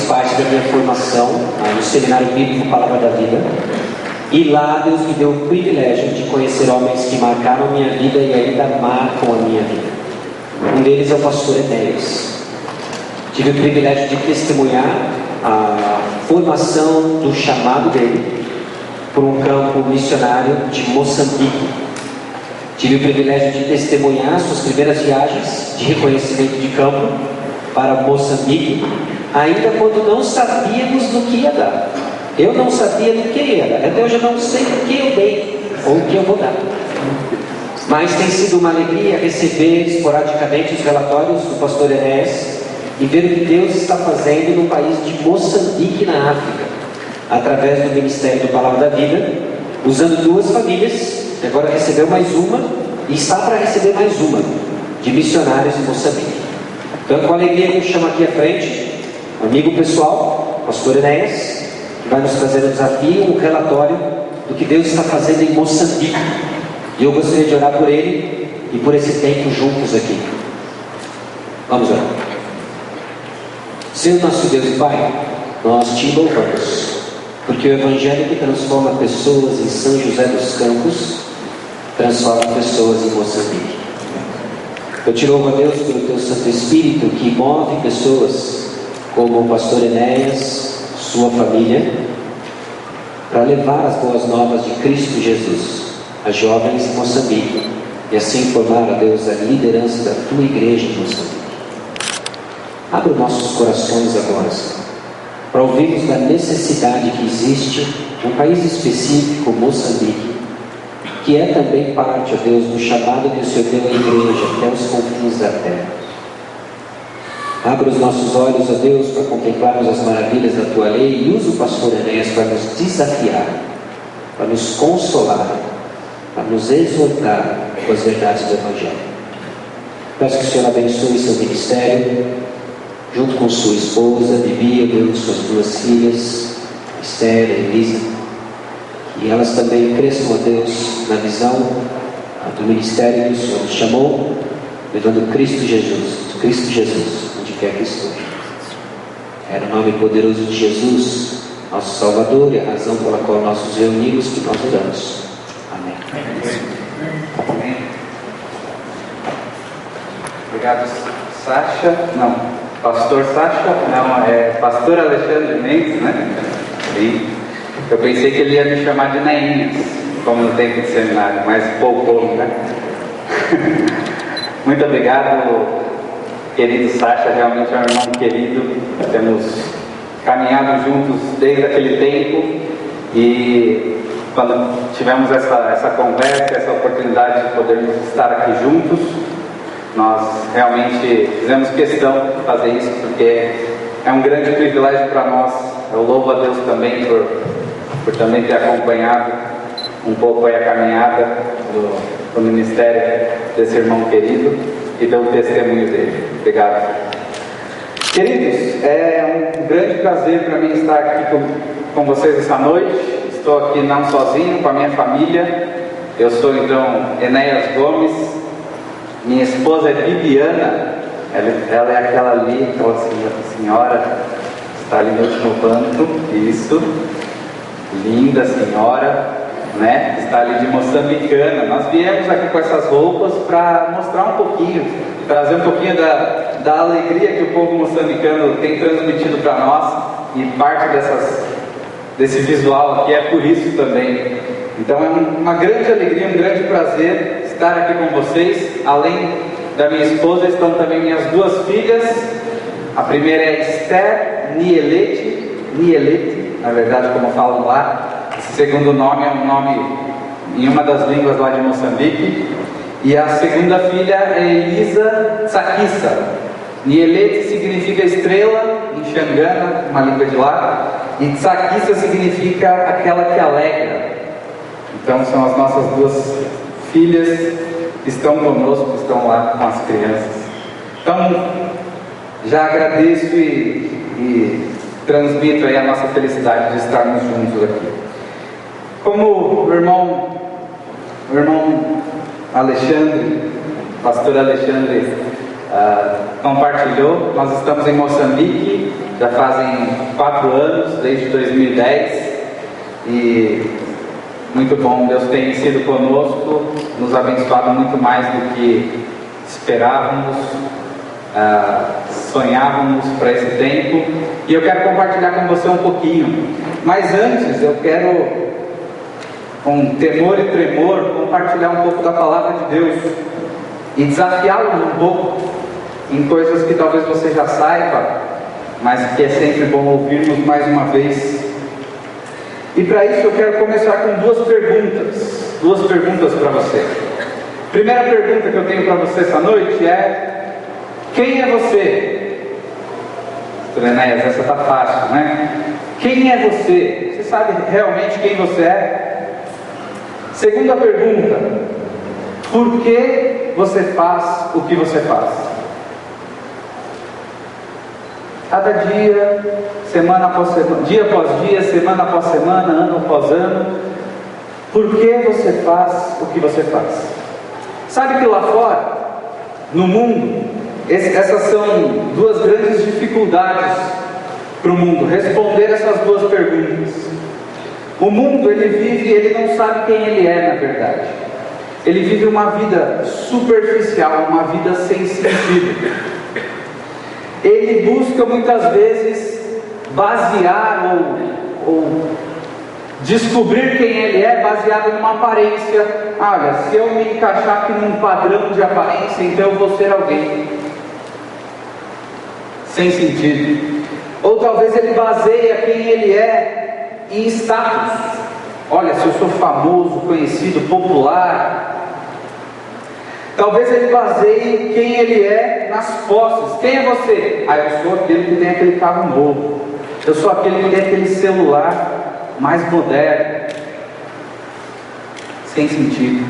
parte da minha formação no Seminário Bíblico Palavra da Vida. E lá Deus me deu o privilégio de conhecer homens que marcaram a minha vida e ainda marcam a minha vida. Um deles é o pastor Enéas. Tive o privilégio de testemunhar a formação do chamado dele por um campo missionário de Moçambique. Tive o privilégio de testemunhar suas primeiras viagens de reconhecimento de campo para Moçambique, ainda quando não sabíamos do que ia dar. Eu não sabia do que ia dar, até hoje eu não sei o que eu dei ou o que eu vou dar. Mas tem sido uma alegria receber esporadicamente os relatórios do pastor Enéas e ver o que Deus está fazendo no país de Moçambique, na África, através do Ministério do Palavra da Vida, usando 2 famílias, que agora recebeu mais uma e está para receber mais uma, de missionários em Moçambique. Então, com alegria, eu chamo aqui à frente um amigo pessoal, pastor Enéas, que vai nos trazer um desafio, um relatório do que Deus está fazendo em Moçambique. E eu gostaria de orar por ele e por esse tempo juntos aqui. Vamos orar. Senhor nosso Deus e Pai, nós te louvamos, porque o Evangelho que transforma pessoas em São José dos Campos, transforma pessoas em Moçambique. Eu te louvo, a Deus, pelo teu Santo Espírito, que move pessoas como o pastor Enéas, sua família, para levar as boas novas de Cristo Jesus a jovens em Moçambique e assim formar, a Deus, a liderança da tua igreja em Moçambique. Abra os nossos corações agora, Senhor, para ouvirmos da necessidade que existe num país específico, Moçambique, que é também parte, ó Deus, do chamado que o Senhor deu à igreja até os confins da terra. Abra os nossos olhos, ó Deus, para contemplarmos as maravilhas da tua lei e use o pastor Enéas para nos desafiar, para nos consolar, para nos exortar com as verdades do Evangelho. Peço que o Senhor abençoe seu ministério, junto com sua esposa, Bibi, Deus, suas 2 filhas, Esther e Elisa, e elas também cresçam, a Deus, na visão do ministério que o Senhor nos chamou, levando Cristo Jesus, onde quer que esteja. É no nome poderoso de Jesus, nosso Salvador, e a razão pela qual nós nos reunimos, que nós oramos. Amém. Amém. Obrigado, Sacha. Não, pastor Sacha, não, é pastor Alexandre Mendes, né? Sim. Eu pensei que ele ia me chamar de Neinhas, como no tempo de seminário, mas poupou, né? Muito obrigado, querido Sacha, realmente é um irmão querido. Temos caminhado juntos desde aquele tempo e quando tivemos essa conversa, essa oportunidade de podermos estar aqui juntos, nós realmente fizemos questão de fazer isso, porque é um grande privilégio para nós. Eu louvo a Deus também por também ter acompanhado um pouco aí a caminhada do ministério desse irmão querido e pelo testemunho dele. Obrigado. Queridos, é um grande prazer para mim estar aqui com vocês essa noite. Estou aqui não sozinho, com a minha família. Eu sou então Enéas Gomes, minha esposa é Bibiana, ela é aquela ali, aquela senhora que está ali no último banco, isso, linda senhora, né? Está ali de moçambicana. Nós viemos aqui com essas roupas para mostrar um pouquinho, trazer um pouquinho da alegria que o povo moçambicano tem transmitido para nós, e parte desse visual aqui é por isso também. Então é uma grande alegria, um grande prazer estar aqui com vocês. Além da minha esposa, estão também minhas 2 filhas. A primeira é Esther Nielete, na verdade, como falam lá. Esse segundo nome é um nome em uma das línguas lá de Moçambique. E a segunda filha é Elisa Tsakissa. Nielete significa estrela em Xangana, uma língua de lá, e Tsakissa significa aquela que alegra. Então são as nossas 2 filhas que estão conosco, que estão lá com as crianças. Então já agradeço e transmito aí a nossa felicidade de estarmos juntos aqui. Como o irmão Alexandre, pastor Alexandre, compartilhou, nós estamos em Moçambique já fazem 4 anos, desde 2010, e muito bom, Deus tem sido conosco, nos abençoado muito mais do que esperávamos, sonhávamos para esse tempo, e eu quero compartilhar com você um pouquinho. Mas antes eu quero, com temor e tremor, compartilhar um pouco da palavra de Deus e desafiá-los um pouco em coisas que talvez você já saiba, mas que é sempre bom ouvirmos mais uma vez. E para isso eu quero começar com duas perguntas para você. Primeira pergunta que eu tenho para você essa noite é: quem é você? Enéas, essa está fácil, né? Quem é você? Você sabe realmente quem você é? Segunda pergunta: por que você faz o que você faz? Cada dia, semana após semana, dia após dia, semana após semana, ano após ano, por que você faz o que você faz? Sabe que lá fora, no mundo, essas são duas grandes dificuldades para o mundo, responder essas duas perguntas. O mundo, ele vive, ele não sabe quem ele é na verdade. Ele vive uma vida superficial, uma vida sem sentido. Ele busca muitas vezes basear ou descobrir quem ele é baseado numa aparência. Olha, se eu me encaixar aqui num padrão de aparência, então eu vou ser alguém. Sem sentido. Ou talvez ele baseia quem ele é em status. Olha, se eu sou famoso, conhecido, popular. Talvez ele baseie quem ele é nas posses. Quem é você? Eu sou aquele que tem aquele carro novo. Eu sou aquele que tem aquele celular mais moderno. Sem sentido.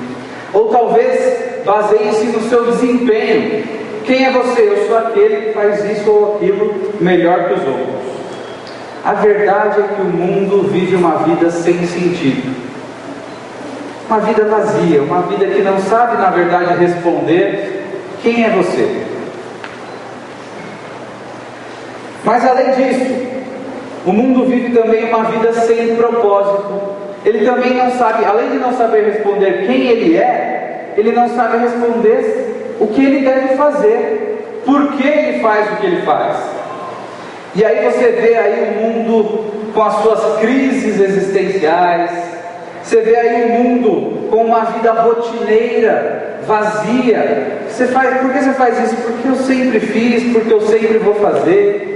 Ou talvez baseie-se no seu desempenho. Quem é você? Eu sou aquele que faz isso ou aquilo melhor que os outros. A verdade é que o mundo vive uma vida sem sentido. Uma vida vazia, uma vida que não sabe na verdade responder quem é você. Mas além disso, o mundo vive também uma vida sem propósito. Ele também não sabe, além de não saber responder quem ele é, ele não sabe responder o que ele deve fazer, por que ele faz o que ele faz. E aí você vê aí o mundo com as suas crises existenciais. Você vê aí o mundo com uma vida rotineira, vazia. Por que você faz isso? Porque eu sempre fiz, porque eu sempre vou fazer.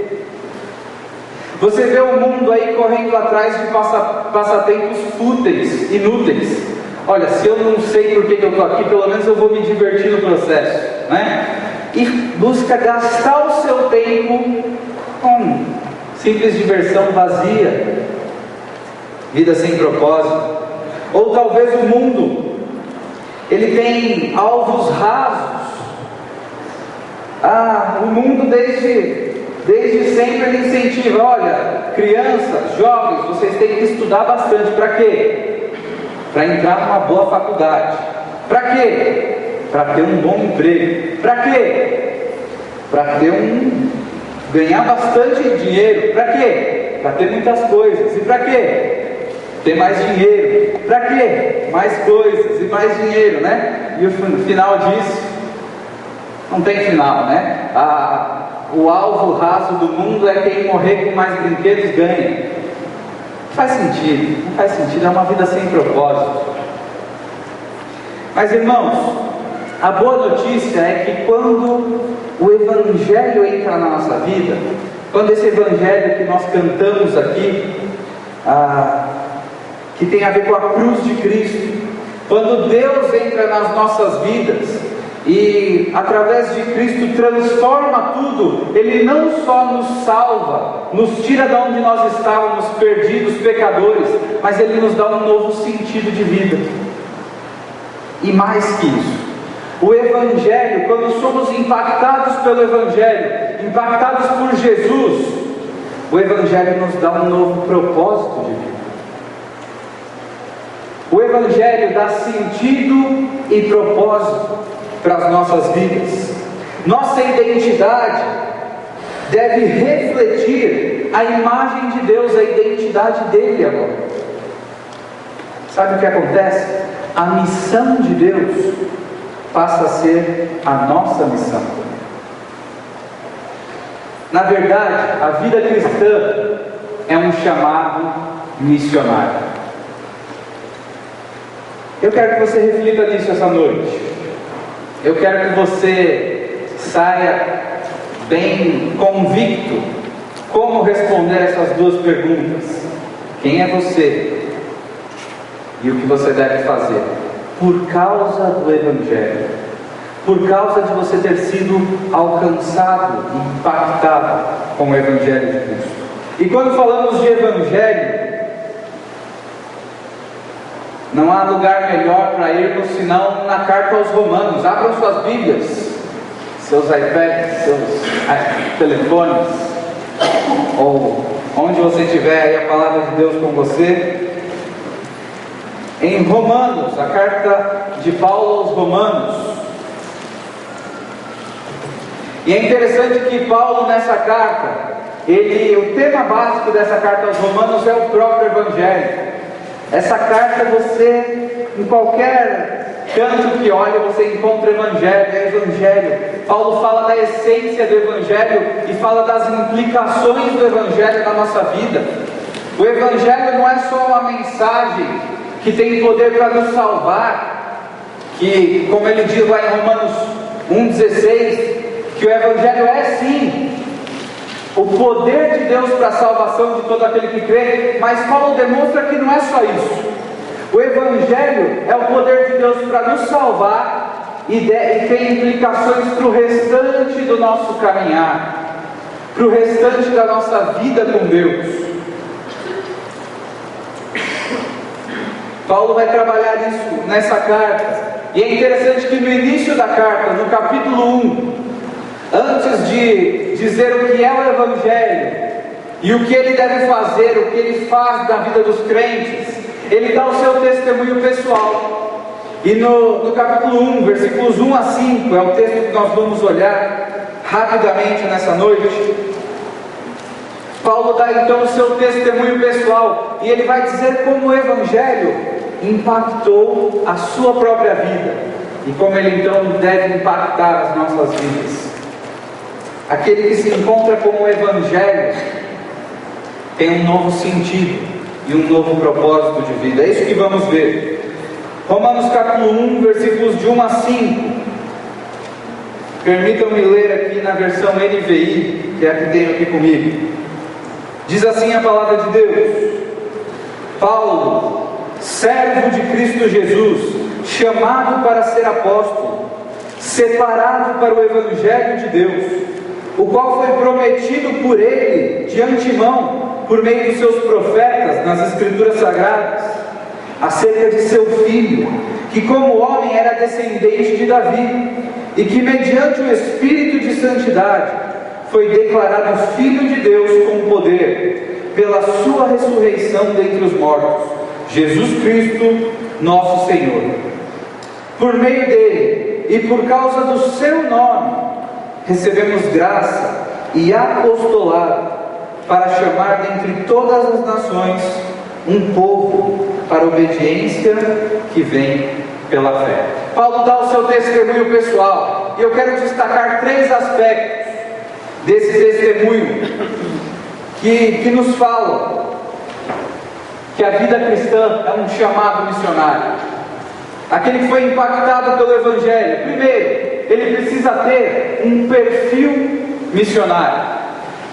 Você vê o mundo aí correndo atrás de passatempos fúteis, inúteis. Olha, se eu não sei por que eu estou aqui, pelo menos eu vou me divertir no processo, né? E busca gastar o seu tempo com simples diversão vazia, vida sem propósito. Ou talvez o mundo, ele tem alvos rasos. O mundo desde sempre ele incentiva: olha, crianças, jovens, vocês têm que estudar bastante. Para quê? Para entrar numa boa faculdade. Para quê? Para ter um bom emprego. Para quê? Para ganhar bastante dinheiro. Para quê? Para ter muitas coisas. E para quê? Ter mais dinheiro. Para quê? Mais coisas e mais dinheiro, né? E o final disso não tem final, né? O alvo raso do mundo é quem morrer com mais brinquedos ganha. Não faz sentido, não faz sentido, é uma vida sem propósito. Mas irmãos, a boa notícia é que quando o Evangelho entra na nossa vida, quando esse Evangelho que nós cantamos aqui, que tem a ver com a cruz de Cristo, quando Deus entra nas nossas vidas e através de Cristo transforma tudo, Ele não só nos salva, nos tira de onde nós estávamos perdidos, pecadores, mas Ele nos dá um novo sentido de vida. E mais que isso, o Evangelho, quando somos impactados pelo Evangelho, impactados por Jesus, o Evangelho nos dá um novo propósito de vida. O Evangelho dá sentido e propósito para as nossas vidas. Nossa identidade deve refletir a imagem de Deus, a identidade dele agora. Sabe o que acontece? A missão de Deus passa a ser a nossa missão. Na verdade, a vida cristã é um chamado missionário. Eu quero que você reflita nisso essa noite. Eu quero que você saia bem convicto como responder essas duas perguntas. Quem é você? E o que você deve fazer? Por causa do Evangelho, por causa de você ter sido alcançado e impactado com o Evangelho de Cristo. E quando falamos de Evangelho, não há lugar melhor para irmos senão na carta aos Romanos. Abram suas Bíblias, seus iPads, seus telefones, ou onde você tiver aí a palavra de Deus com você. Em Romanos, a carta de Paulo aos Romanos. E é interessante que Paulo nessa carta, o tema básico dessa carta aos Romanos é o próprio Evangelho. Essa carta você, em qualquer canto que olha, você encontra Evangelho. Paulo fala da essência do Evangelho e fala das implicações do Evangelho na nossa vida. O Evangelho não é só uma mensagem que tem poder para nos salvar, que, como ele diz lá em Romanos 1,16, que o Evangelho é sim o poder de Deus para a salvação de todo aquele que crê, mas Paulo demonstra que não é só isso. O Evangelho é o poder de Deus para nos salvar e tem implicações para o restante do nosso caminhar, para o restante da nossa vida com Deus. Paulo vai trabalhar isso nessa carta, e é interessante que no início da carta, no capítulo 1, antes de dizer o que é o Evangelho e o que ele deve fazer, o que ele faz na vida dos crentes, ele dá o seu testemunho pessoal. E no capítulo 1, versículos 1 a 5, é o texto que nós vamos olhar rapidamente nessa noite. Paulo dá então o seu testemunho pessoal, e ele vai dizer como o Evangelho impactou a sua própria vida, e como ele então deve impactar as nossas vidas. Aquele que se encontra com o Evangelho tem um novo sentido e um novo propósito de vida. É isso que vamos ver. Romanos capítulo 1, versículos de 1 a 5. Permitam-me ler aqui na versão NVI, que é a que tenho aqui comigo. Diz assim a palavra de Deus: Paulo, servo de Cristo Jesus, chamado para ser apóstolo, separado para o Evangelho de Deus, o qual foi prometido por ele de antemão, por meio dos seus profetas nas Escrituras Sagradas, acerca de seu filho, que como homem era descendente de Davi, e que mediante o Espírito de santidade foi declarado Filho de Deus com poder, pela sua ressurreição dentre os mortos, Jesus Cristo, nosso Senhor. Por meio dele, e por causa do seu nome, recebemos graça e apostolado, para chamar dentre todas as nações um povo para a obediência que vem pela fé. Paulo dá o seu testemunho pessoal, e eu quero destacar 3 aspectos desse testemunho que nos falam que a vida cristã é um chamado missionário. Aquele que foi impactado pelo Evangelho, primeiro, ele precisa ter um perfil missionário.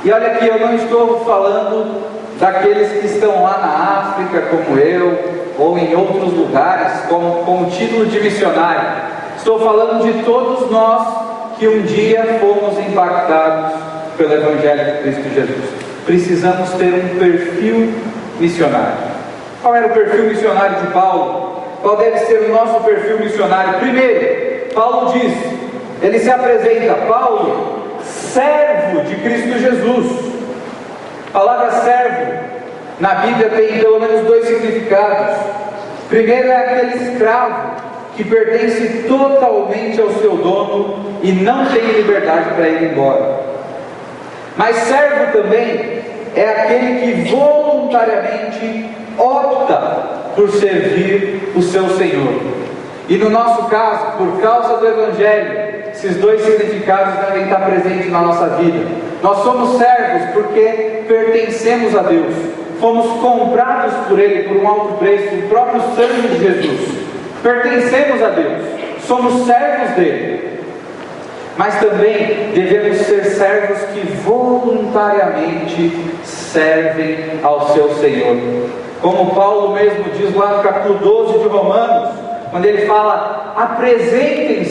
E olha aqui, eu não estou falando daqueles que estão lá na África como eu, ou em outros lugares com o título de missionário. Estou falando de todos nós que um dia fomos impactados pelo Evangelho de Cristo Jesus. Precisamos ter um perfil missionário. Qual era o perfil missionário de Paulo? Qual deve ser o nosso perfil missionário? Primeiro, Paulo diz, ele se apresenta, Paulo, servo de Cristo Jesus. A palavra servo na Bíblia tem pelo menos 2 significados. Primeiro é aquele escravo que pertence totalmente ao seu dono e não tem liberdade para ir embora. Mas servo também é aquele que voluntariamente opta por servir o seu Senhor. E no nosso caso, por causa do Evangelho, esses dois significados devem estar presentes na nossa vida. Nós somos servos porque pertencemos a Deus, fomos comprados por Ele por um alto preço, o próprio sangue de Jesus. Pertencemos a Deus, somos servos dele, mas também devemos ser servos que voluntariamente servem ao seu Senhor. Como Paulo mesmo diz lá no capítulo 12 de Romanos, quando ele fala: apresentem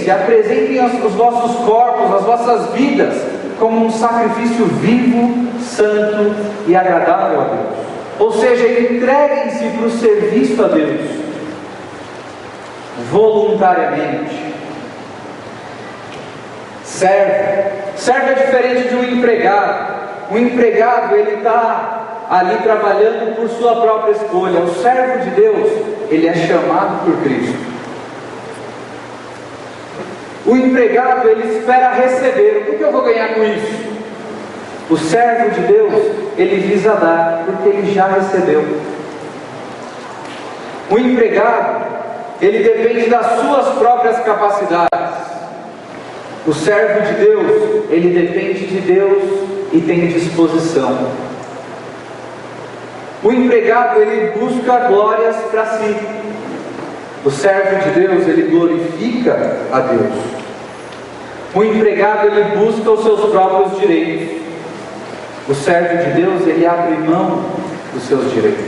os vossos corpos, as vossas vidas, como um sacrifício vivo, santo e agradável a Deus. Ou seja, entreguem-se para o serviço a Deus, voluntariamente. Servo é diferente de um empregado. O empregado, ele está ali trabalhando por sua própria escolha. O servo de Deus, ele é chamado por Cristo. O empregado, ele espera receber. O que eu vou ganhar com isso? O servo de Deus, ele visa dar, porque ele já recebeu. O empregado, ele depende das suas próprias capacidades. O servo de Deus, ele depende de Deus e tem disposição. O empregado, ele busca glórias para si. O servo de Deus, ele glorifica a Deus. O empregado, ele busca os seus próprios direitos. O servo de Deus, ele abre mão dos seus direitos.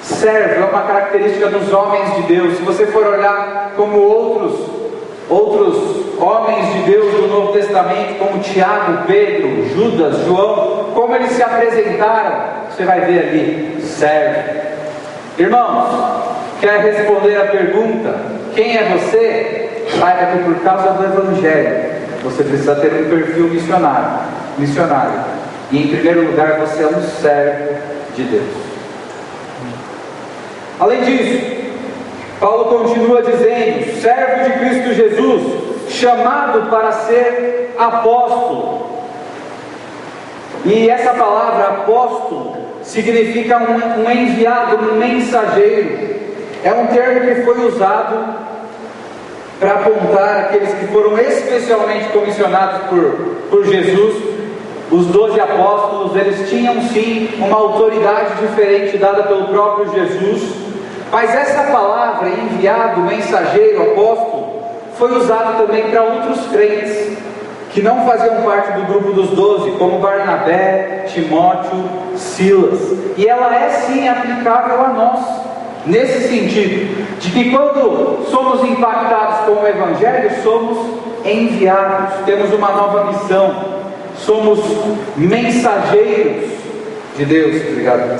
Servo é uma característica dos homens de Deus. Se você for olhar como outros homens de Deus do Novo Testamento, como Tiago, Pedro, Judas, João, como eles se apresentaram, você vai ver ali: servo. Irmãos, quer responder a pergunta: quem é você? Saiba que por causa do Evangelho, você precisa ter um perfil missionário. E em primeiro lugar, você é um servo de Deus. Além disso, Paulo continua dizendo: servo de Cristo Jesus, chamado para ser apóstolo. E essa palavra apóstolo significa um enviado, um mensageiro. É um termo que foi usado para apontar aqueles que foram especialmente comissionados por Jesus. Os 12 apóstolos, eles tinham sim uma autoridade diferente dada pelo próprio Jesus. Mas essa palavra, enviado, mensageiro, apóstolo, foi usada também para outros crentes que não faziam parte do grupo dos 12, como Barnabé, Timóteo, Silas. E ela é sim aplicável a nós, nesse sentido, de que quando somos impactados com o Evangelho, somos enviados, temos uma nova missão, somos mensageiros de Deus. Obrigado.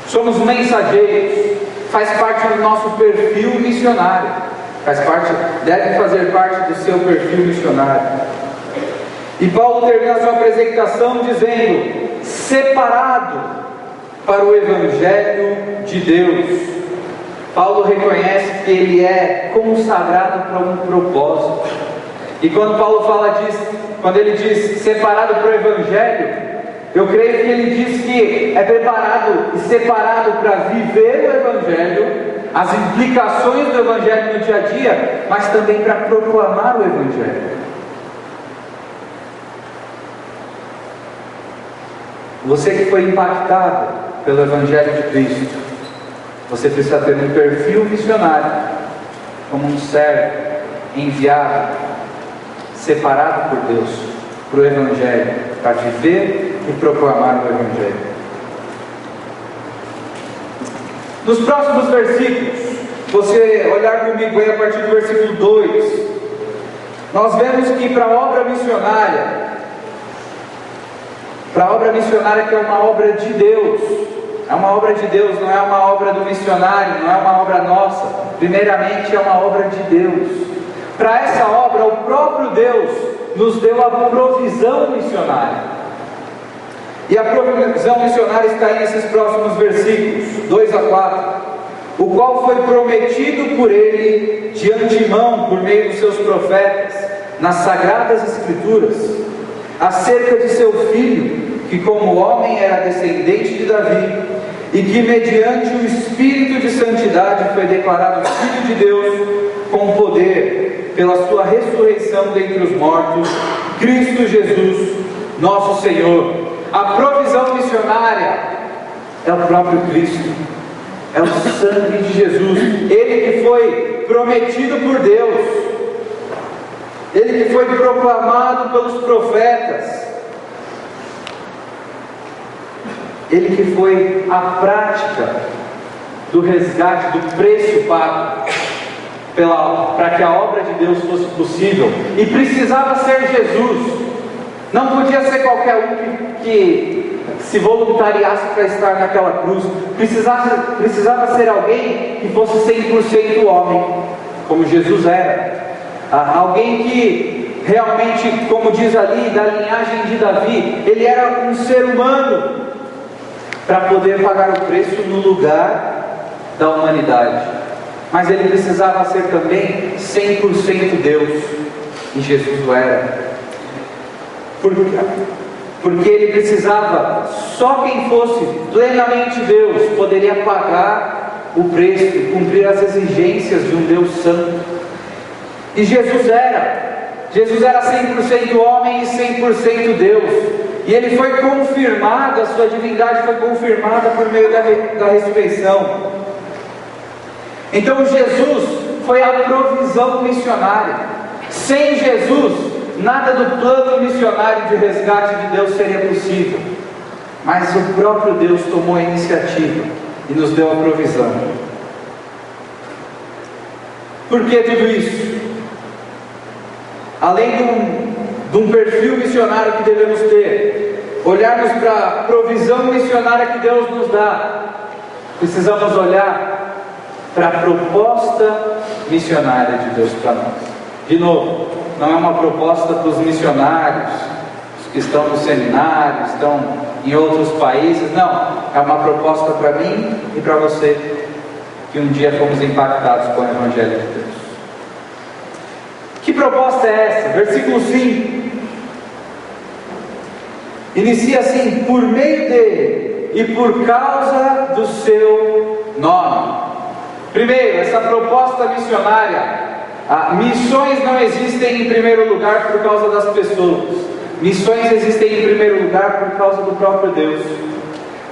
Somos mensageiros, faz parte do nosso perfil missionário, deve fazer parte do seu perfil missionário. E Paulo termina a sua apresentação dizendo: separado para o Evangelho de Deus. Paulo reconhece que ele é consagrado para um propósito. E quando Paulo fala disso, quando ele diz separado para o Evangelho, eu creio que ele diz que é preparado e separado para viver o Evangelho, as implicações do Evangelho no dia a dia, mas também para proclamar o Evangelho. Você que foi impactado pelo Evangelho de Cristo, você precisa ter um perfil missionário, como um servo enviado, separado por Deus para o Evangelho, para viver e proclamar o Evangelho. Nos próximos versículos, você olhar comigo aí a partir do versículo 2, nós vemos que para a obra missionária que é uma obra de Deus, é uma obra de Deus, não é uma obra do missionário, não é uma obra nossa, primeiramente é uma obra de Deus. Para essa obra, o próprio Deus nos deu a provisão missionária. E a provisão missionária está aí nesses próximos versículos, 2 a 4, o qual foi prometido por Ele de antemão, por meio dos seus profetas, nas Sagradas Escrituras, acerca de seu filho, que como homem era descendente de Davi, e que mediante o Espírito de Santidade foi declarado Filho de Deus, com poder, pela sua ressurreição dentre os mortos, Cristo Jesus, nosso Senhor. A provisão missionária é o próprio Cristo, é o sangue de Jesus, Ele que foi prometido por Deus, Ele que foi proclamado pelos profetas, Ele que foi a prática do resgate, do preço pago para que a obra de Deus fosse possível. E precisava ser Jesus, não podia ser qualquer um que se voluntariasse para estar naquela cruz. Precisava ser alguém que fosse 100% homem, como Jesus era. Alguém que realmente, como diz ali, da linhagem de Davi, ele era um ser humano, para poder pagar o preço no lugar da humanidade. Mas ele precisava ser também 100% Deus, e Jesus o era. Porque ele precisava, só quem fosse plenamente Deus poderia pagar o preço e cumprir as exigências de um Deus santo. E Jesus era 100% homem e 100% Deus. E ele foi confirmado, a sua divindade foi confirmada por meio da ressurreição. Então Jesus foi a provisão missionária. Sem Jesus, nada do plano missionário de resgate de Deus seria possível. Mas o próprio Deus tomou a iniciativa e nos deu a provisão. Por que tudo isso? Além de um perfil missionário que devemos ter, olharmos para a provisão missionária que Deus nos dá, precisamos olhar para a proposta missionária de Deus para nós. De novo, não é uma proposta para os missionários, os que estão no seminário, estão em outros países, não, é uma proposta para mim e para você, que um dia fomos impactados com o Evangelho de Deus. Que proposta é essa? Versículo 5 inicia assim: por meio dele e por causa do seu nome. Primeiro, essa proposta missionária. Missões não existem em primeiro lugar por causa das pessoas. Missões existem em primeiro lugar por causa do próprio Deus.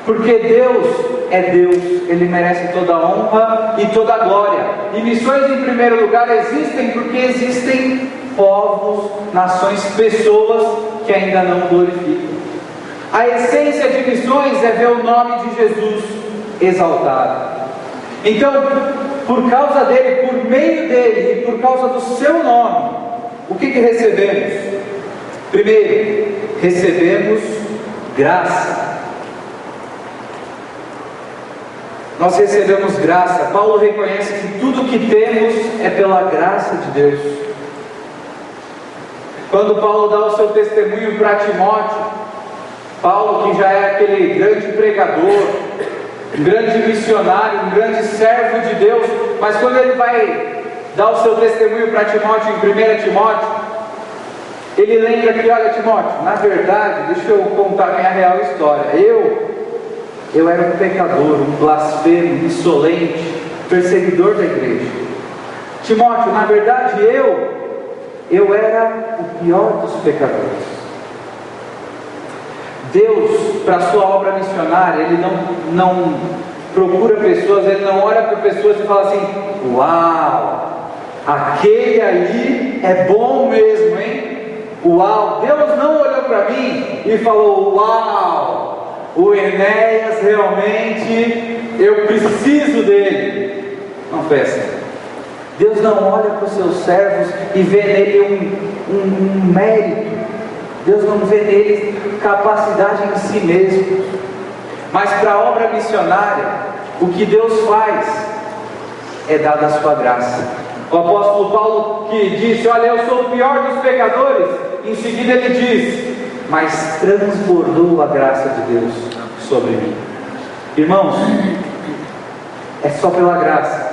Porque Deus é Deus, Ele merece toda a honra e toda a glória. E missões em primeiro lugar existem porque existem povos, nações, pessoas que ainda não glorificam. A essência de missões é ver o nome de Jesus exaltado. Então, por causa dele, por meio dele e por causa do seu nome, o que recebemos? Primeiro, recebemos graça. Nós recebemos graça. Paulo reconhece que tudo que temos é pela graça de Deus. Quando Paulo dá o seu testemunho para Timóteo, Paulo, que já é aquele grande pregador, um grande missionário, um grande servo de Deus, mas quando ele vai dar o seu testemunho para Timóteo, em 1 Timóteo, ele lembra que, olha Timóteo, na verdade, deixa eu contar minha real história. Eu era um pecador, um blasfemo, insolente, perseguidor da igreja. Timóteo, na verdade eu era o pior dos pecadores. Deus, para a sua obra missionária, Ele não procura pessoas, Ele não olha para pessoas e fala assim: uau, aquele aí é bom mesmo, hein? Uau, Deus não olhou para mim e falou: uau, o Enéas realmente, eu preciso dele. Não foi assim. Deus não olha para os seus servos e vê nele um mérito. Deus não vê nele capacidade em si mesmo. Mas para a obra missionária, o que Deus faz é dar a sua graça. O apóstolo Paulo, que disse: olha, eu sou o pior dos pecadores, em seguida ele diz: mas transbordou a graça de Deus sobre mim. Irmãos, é só pela graça.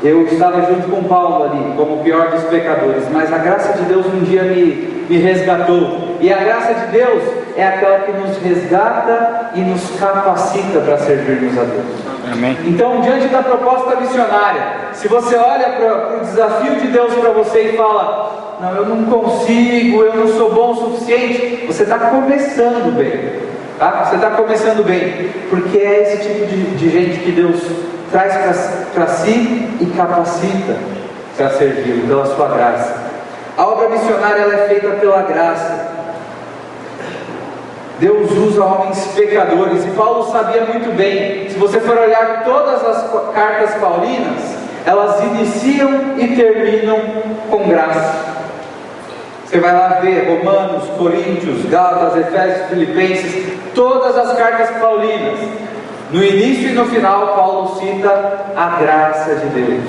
Eu estava junto com Paulo ali, como o pior dos pecadores, mas a graça de Deus um dia me resgatou. E a graça de Deus é aquela que nos resgata e nos capacita para servirmos a Deus. Amém. Então, diante da proposta missionária, se você olha para o desafio de Deus para você e fala: não, eu não consigo, eu não sou bom o suficiente, você está começando bem, tá? Você está começando bem, porque é esse tipo de gente que Deus traz para si e capacita para servi-lo, pela sua graça. A obra missionária ela é feita pela graça. Deus usa homens pecadores, e Paulo sabia muito bem. Se você for olhar todas as cartas paulinas, elas iniciam e terminam com graça. Você vai lá ver Romanos, Coríntios, Gálatas, Efésios, Filipenses, todas as cartas paulinas. No início e no final, Paulo cita a graça de Deus.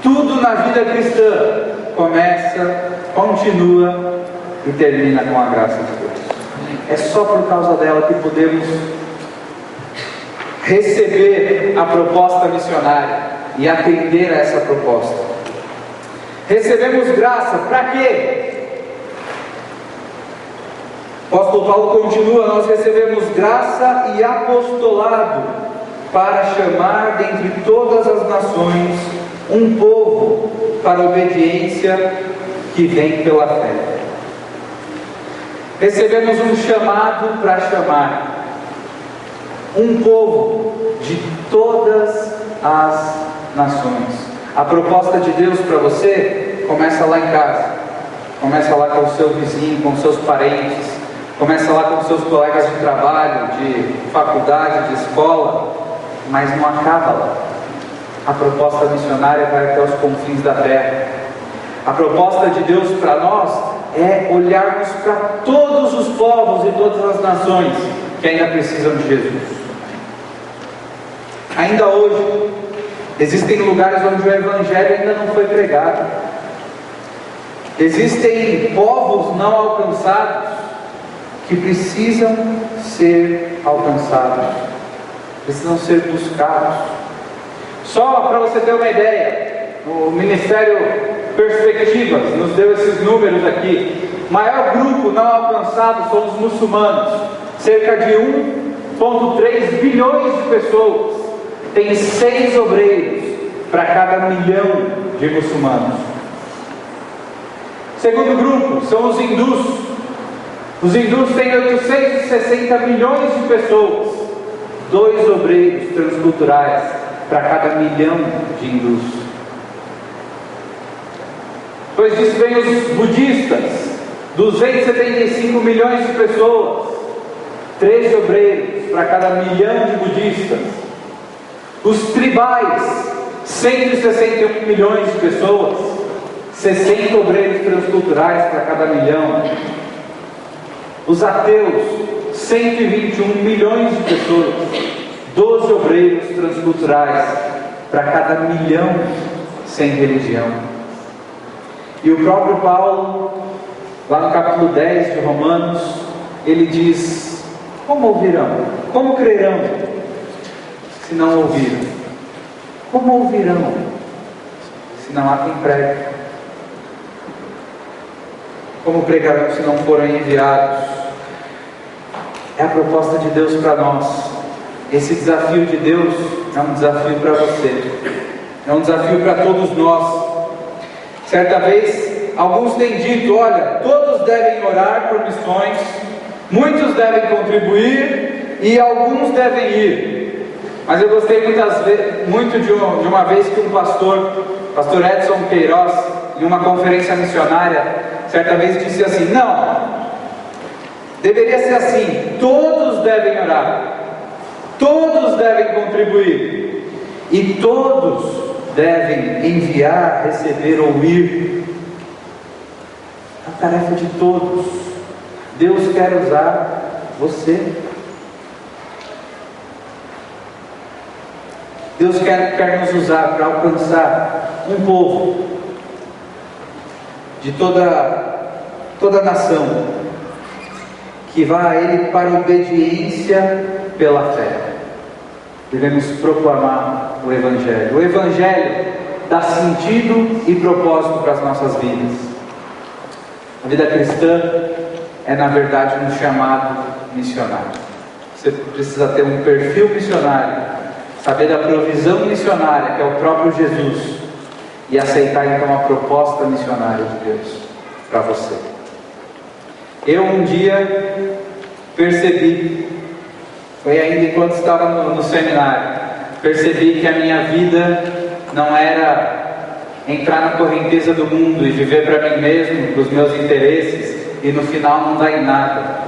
Tudo na vida cristã começa, continua e termina com a graça de Deus. É só por causa dela que podemos receber a proposta missionária e atender a essa proposta. Recebemos graça para quê? O apóstolo Paulo continua: nós recebemos graça e apostolado para chamar dentre todas as nações um povo para a obediência que vem pela fé. Recebemos um chamado para chamar um povo de todas as nações. A proposta de Deus para você começa lá em casa, começa lá com o seu vizinho, com os seus parentes, começa lá com os seus colegas de trabalho, de faculdade, de escola, mas não acaba lá. A proposta missionária vai até os confins da terra. A proposta de Deus para nós é olharmos para todos os povos e todas as nações que ainda precisam de Jesus. Ainda hoje, existem lugares onde o Evangelho ainda não foi pregado. Existem povos não alcançados que precisam ser alcançados, precisam ser buscados. Só para você ter uma ideia, o Ministério Perspectivas nos deu esses números aqui. O maior grupo não alcançado são os muçulmanos, cerca de 1,3 bilhões de pessoas. Tem 6 obreiros para cada 1 milhão de muçulmanos. O segundo grupo são os hindus. Os hindus têm 860 milhões de pessoas, 2 obreiros transculturais para cada 1 milhão de hindus. Depois disso vem os budistas, 275 milhões de pessoas, 13 obreiros para cada 1 milhão de budistas. Os tribais, 161 milhões de pessoas, 60 obreiros transculturais para cada 1 milhão. Os ateus, 121 milhões de pessoas, 12 obreiros transculturais para cada 1 milhão sem religião. E o próprio Paulo, lá no capítulo 10 de Romanos, ele diz: como ouvirão? Como crerão se não ouviram? Como ouvirão se não há quem pregue? Como pregarão se não forem enviados? É a proposta de Deus para nós. Esse desafio de Deus é um desafio para você, é um desafio para todos nós. Certa vez, alguns têm dito: olha, todos devem orar por missões, muitos devem contribuir e alguns devem ir. Mas eu gostei muito de uma vez que um pastor Edson Queiroz, em uma conferência missionária, certa vez disse assim: não, deveria ser assim, todos devem orar, todos devem contribuir e todos devem enviar, receber ou ir. A tarefa de todos. Deus quer usar você. Deus quer nos usar para alcançar um povo de toda a nação, que vá a Ele para obediência pela fé. Devemos proclamar o Evangelho. O Evangelho dá sentido e propósito para as nossas vidas. A vida cristã é na verdade um chamado missionário. Você precisa ter um perfil missionário, saber da provisão missionária, que é o próprio Jesus, e aceitar então a proposta missionária de Deus para você. Eu um dia percebi, foi ainda enquanto estava no seminário, percebi que a minha vida não era entrar na correnteza do mundo e viver para mim mesmo, para os meus interesses, e no final não dar em nada.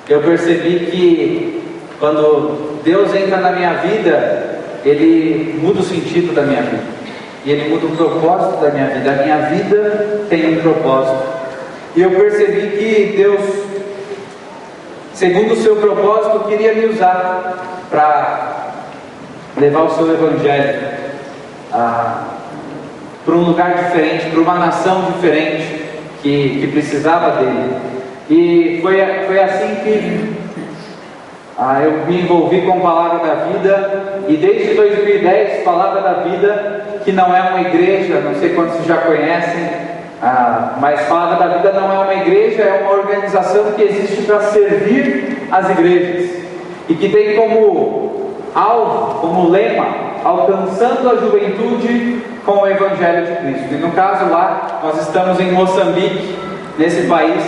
Eu percebi que quando Deus entra na minha vida, Ele muda o sentido da minha vida, e Ele muda o propósito da minha vida. A minha vida tem um propósito, e eu percebi que Deus, segundo o seu propósito, queria me usar para levar o seu evangelho para um lugar diferente, para uma nação diferente que precisava dele. E foi assim que eu me envolvi com Palavra da Vida, e desde 2010 Palavra da Vida, que não é uma igreja, não sei quantos já conhecem, mas Palavra da Vida não é uma igreja, é uma organização que existe para servir as igrejas, e que tem como alvo, como lema, alcançando a juventude com o Evangelho de Cristo. E no caso lá, nós estamos em Moçambique, nesse país,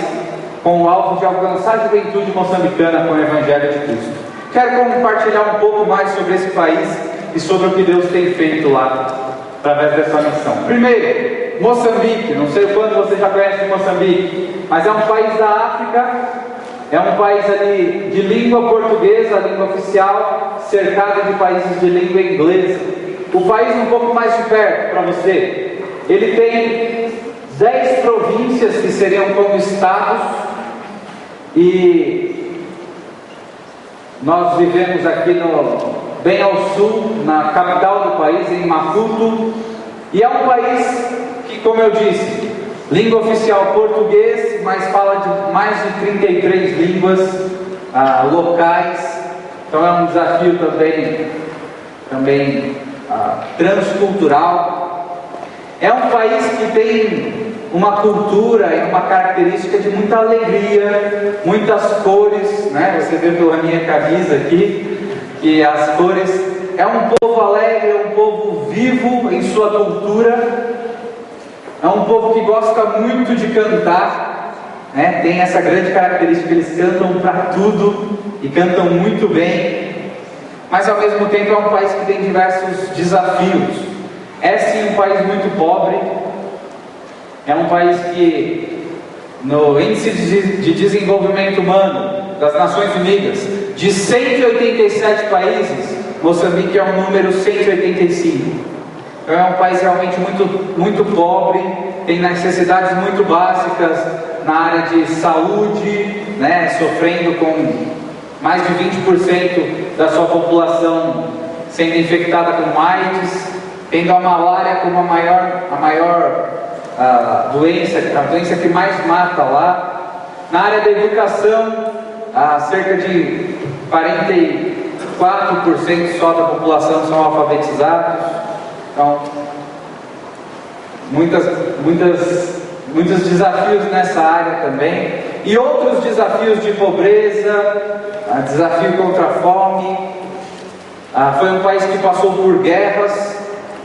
com o alvo de alcançar a juventude moçambicana com o Evangelho de Cristo. Quero compartilhar um pouco mais sobre esse país e sobre o que Deus tem feito lá, através dessa missão. Primeiro, Moçambique. Não sei quando você já conhece Moçambique, mas é um país da África, é um país ali de língua portuguesa, a língua oficial, cercado de países de língua inglesa. O país um pouco mais de perto para você, ele tem 10 províncias que seriam como estados, e nós vivemos aqui bem ao sul, na capital do país, em Maputo, e é um país que, como eu disse, língua oficial português, mas fala de mais de 33 línguas locais. Então é um desafio também transcultural. É um país que tem uma cultura e uma característica de muita alegria, muitas cores, né? Você vê pela minha camisa aqui que as cores, é um povo alegre, é um povo vivo em sua cultura, é um povo que gosta muito de cantar, né? Tem essa grande característica, eles cantam para tudo e cantam muito bem, mas ao mesmo tempo é um país que tem diversos desafios. É sim um país muito pobre, é um país que no índice de desenvolvimento humano das Nações Unidas, de 187 países, Moçambique é o número 185. Então é um país realmente muito pobre, tem necessidades muito básicas na área de saúde, né, sofrendo com mais de 20% da sua população sendo infectada com AIDS, tendo a malária como a maior doença, a doença que mais mata lá. Na área da educação, cerca de 44% só da população são alfabetizados. Então, muitos desafios nessa área também, e outros desafios de pobreza, desafio contra a fome. Foi um país que passou por guerras.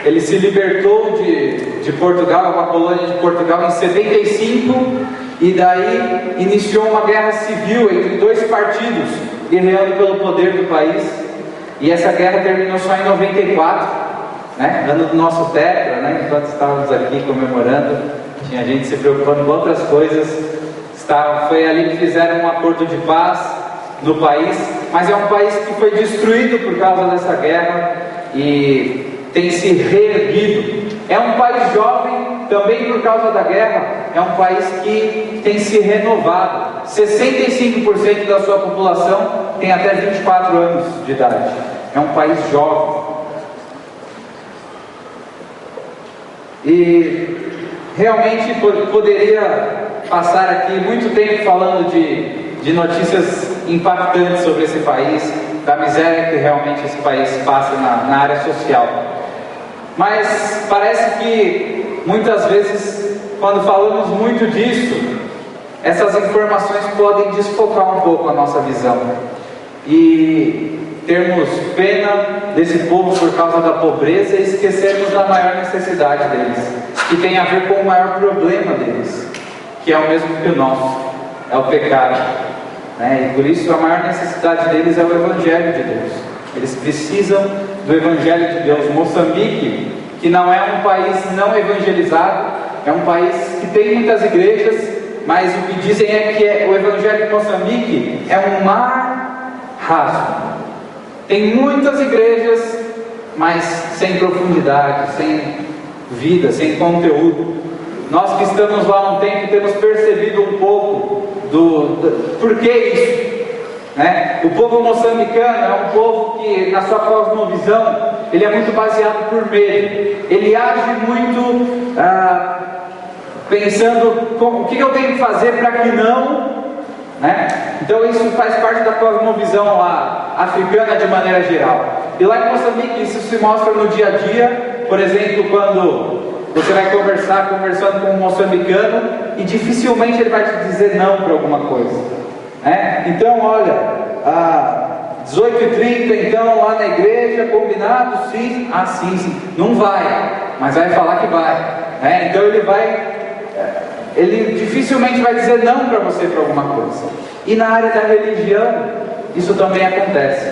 Ele se libertou de Portugal, uma colônia de Portugal, em 75, e daí iniciou uma guerra civil entre dois partidos, guerreando pelo poder do país. E essa guerra terminou só em 94, né? Ano do nosso tetra, né? Enquanto estávamos aqui comemorando, tinha gente se preocupando com outras coisas. Foi ali que fizeram um acordo de paz no país, mas é um país que foi destruído por causa dessa guerra e tem se reerguido. É um país jovem, também por causa da guerra. É um país que tem se renovado. 65% da sua população tem até 24 anos de idade. É um país jovem. E realmente poderia passar aqui muito tempo falando de notícias impactantes sobre esse país, da miséria que realmente esse país passa na área social. Mas parece que muitas vezes, quando falamos muito disso, essas informações podem desfocar um pouco a nossa visão e termos pena desse povo por causa da pobreza e esquecermos da maior necessidade deles, que tem a ver com o maior problema deles, que é o mesmo que o nosso, é o pecado, né? E por isso a maior necessidade deles é o Evangelho de Deus. Eles precisam do Evangelho de Deus. Moçambique, que não é um país não evangelizado, é um país que tem muitas igrejas, mas o que dizem é que o Evangelho de Moçambique é um mar raso. Tem muitas igrejas, mas sem profundidade, sem vida, sem conteúdo. Nós que estamos lá há um tempo temos percebido um pouco do porquê isso, né? O povo moçambicano é um povo que, na sua cosmovisão, ele é muito baseado por medo. Ele age muito pensando o que eu tenho que fazer para que não, né? Então isso faz parte da cosmovisão lá, africana de maneira geral. E lá em Moçambique isso se mostra no dia a dia. Por exemplo, quando você vai conversando com um moçambicano, e dificilmente ele vai te dizer não para alguma coisa, né? Então olha, 18h30 então lá na igreja, combinado? Sim. Sim, não vai, mas vai falar que vai, né? Então ele dificilmente vai dizer não para você para alguma coisa. E na área da religião isso também acontece.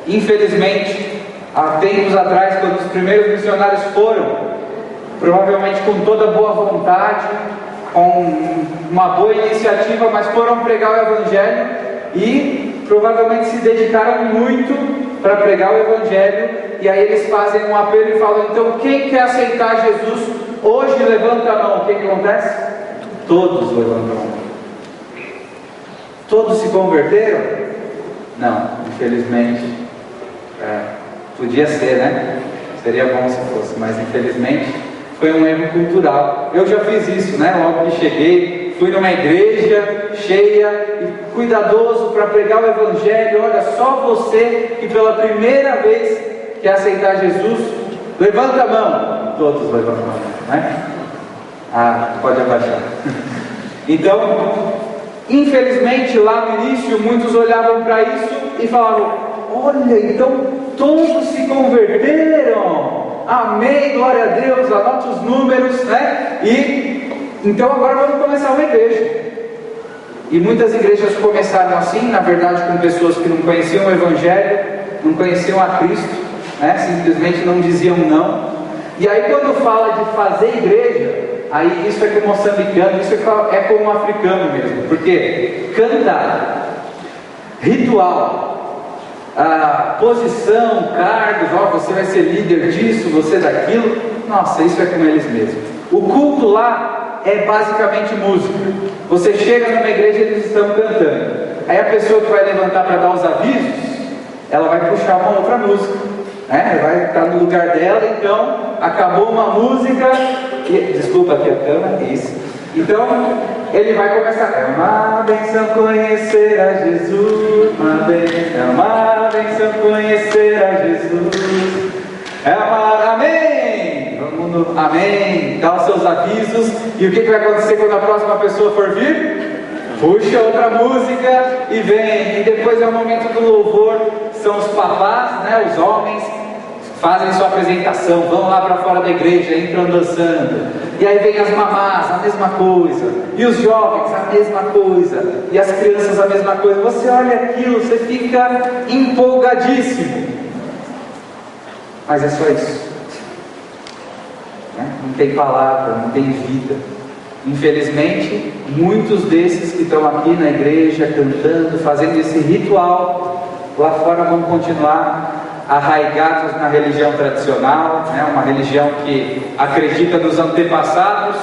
Infelizmente, há tempos atrás, quando os primeiros missionários foram, provavelmente com toda boa vontade, com uma boa iniciativa, mas foram pregar o Evangelho e provavelmente se dedicaram muito para pregar o Evangelho. E aí eles fazem um apelo e falam: então quem quer aceitar Jesus hoje, levanta a mão. O que acontece? Todos levantam a mão. Todos se converteram? Não, infelizmente. Podia ser, né? Seria bom se fosse, mas infelizmente foi um erro cultural. Eu já fiz isso, né? Logo que cheguei, fui numa igreja cheia e cuidadoso para pregar o Evangelho. Olha, só você que pela primeira vez quer aceitar Jesus, levanta a mão. Todos levantam a mão, né? Pode abaixar. Então, infelizmente, lá no início, muitos olhavam para isso e falavam: olha, então todos se converteram. Amém, glória a Deus, anote os números, né? E então agora vamos começar uma igreja. E muitas igrejas começaram assim, na verdade, com pessoas que não conheciam o Evangelho, não conheciam a Cristo, né? Simplesmente não diziam não. E aí quando fala de fazer igreja, aí isso é como moçambicano, isso é como africano mesmo. Porque cantar, ritual, posição, cargos, você vai ser líder disso, você daquilo, nossa, isso é com eles mesmo. O culto lá é basicamente música. Você chega numa igreja e eles estão cantando. Aí a pessoa que vai levantar para dar os avisos, ela vai puxar uma outra música, né? Vai estar no lugar dela. Então acabou uma música desculpa aqui a câmera, isso. Então ele vai começar: é uma bênção conhecer a Jesus, é uma bênção conhecer a Jesus, é uma... Amém! Todo mundo, amém! Dá os seus avisos. E o que vai acontecer quando a próxima pessoa for vir? Puxa outra música e vem. E depois é o momento do louvor. São os papás, né, os homens, fazem sua apresentação, vão lá para fora da igreja, entram dançando. E aí vem as mamás, a mesma coisa. E os jovens, a mesma coisa. E as crianças, a mesma coisa. Você olha aquilo, você fica empolgadíssimo. Mas é só isso, né? Não tem palavra, não tem vida. Infelizmente, muitos desses que estão aqui na igreja, cantando, fazendo esse ritual, lá fora vão continuar arraigados na religião tradicional, né? Uma religião que acredita nos antepassados,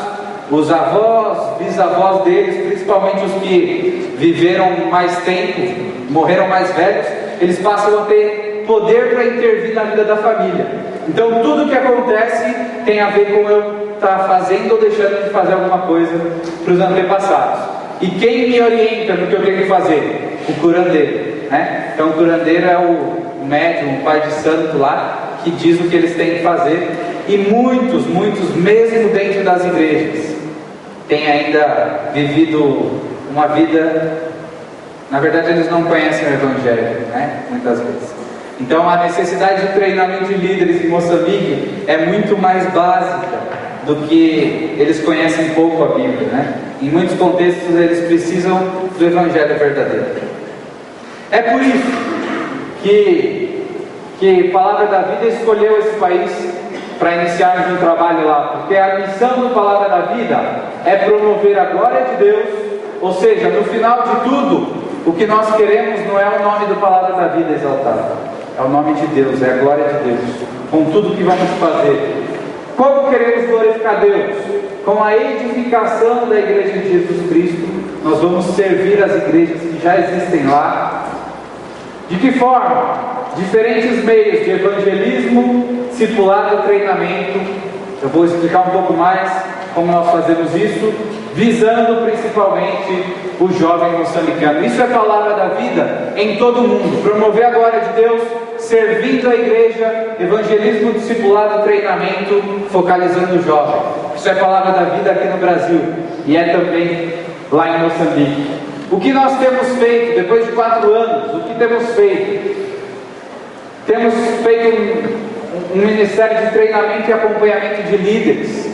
os avós, bisavós deles, principalmente os que viveram mais tempo, morreram mais velhos, eles passam a ter poder para intervir na vida da família. Então tudo que acontece tem a ver com eu estar fazendo ou deixando de fazer alguma coisa para os antepassados. E quem me orienta no que eu tenho que fazer? O curandeiro, né? Então o curandeiro é o médium, o pai de santo lá, que diz o que eles têm que fazer. E muitos, mesmo dentro das igrejas, têm ainda vivido uma vida... Na verdade, eles não conhecem o Evangelho, né? Muitas vezes. Então, a necessidade de treinamento de líderes em Moçambique é muito mais básica do que eles conhecem pouco a Bíblia, né? Em muitos contextos, eles precisam do Evangelho verdadeiro. É por isso que Palavra da Vida escolheu esse país para iniciarmos um trabalho lá, porque a missão do Palavra da Vida é promover a glória de Deus, ou seja, no final de tudo, o que nós queremos não é o nome do Palavra da Vida exaltado, é o nome de Deus, é a glória de Deus, com tudo que vamos fazer. Como queremos glorificar Deus? Com a edificação da Igreja de Jesus Cristo, nós vamos servir as igrejas que já existem lá. De que forma? Diferentes meios de evangelismo, discipulado, treinamento. Eu vou explicar um pouco mais como nós fazemos isso, visando principalmente o jovem moçambicano. Isso é Palavra da Vida em todo o mundo. Promover a glória de Deus, servindo a igreja, evangelismo, discipulado, treinamento, focalizando o jovem. Isso é Palavra da Vida aqui no Brasil e é também lá em Moçambique. O que nós temos feito depois de 4 anos? O que temos feito? Temos feito um ministério de treinamento e acompanhamento de líderes.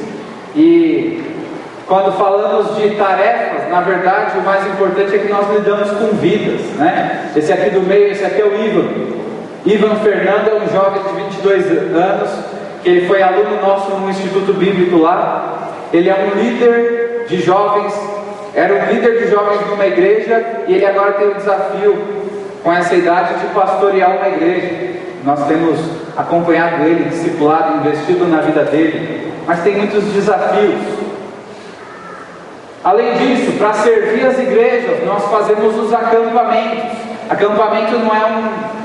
E quando falamos de tarefas, na verdade o mais importante é que nós lidamos com vidas, né? Esse aqui do meio, esse aqui é o Ivan Fernando, é um jovem de 22 anos, que ele foi aluno nosso no Instituto Bíblico lá. Ele é um líder de jovens, era um líder de jovens numa igreja, e ele agora tem o desafio, com essa idade, de pastorear uma igreja. Nós temos acompanhado ele, discipulado, investido na vida dele, mas tem muitos desafios. Além disso, para servir as igrejas, nós fazemos os acampamentos. Acampamento não é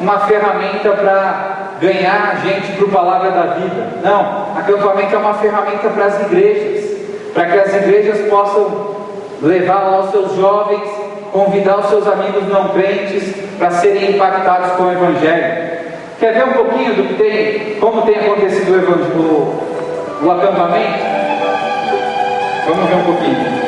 uma ferramenta para ganhar gente para o Palavra da Vida. Não, acampamento é uma ferramenta para as igrejas, para que as igrejas possam levar lá os seus jovens, convidar os seus amigos não crentes para serem impactados com o Evangelho. Quer ver um pouquinho do que tem, como tem acontecido o acampamento? Vamos ver um pouquinho.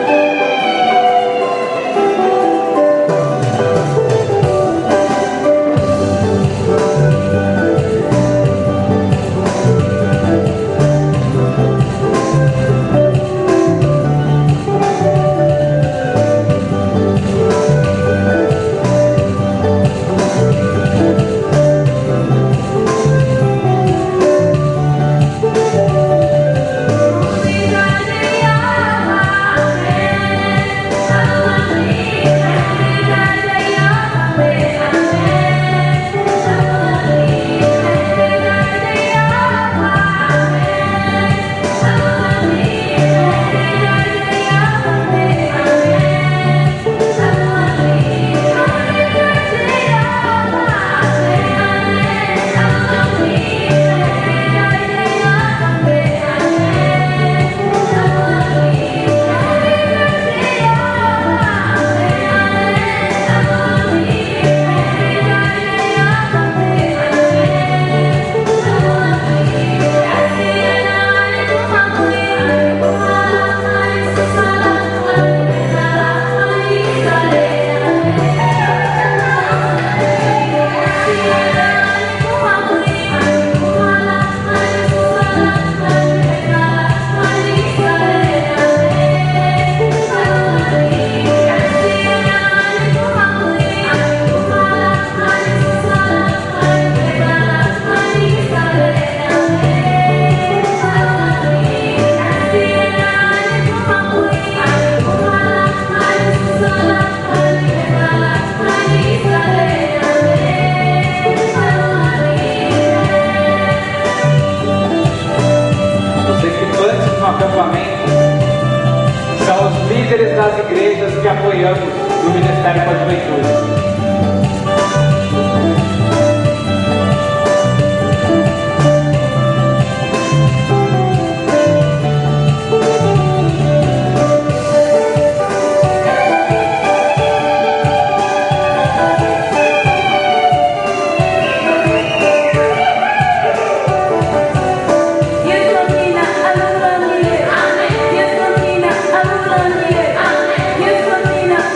Das igrejas que apoiamos no Ministério com a Juventude.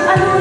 Aluna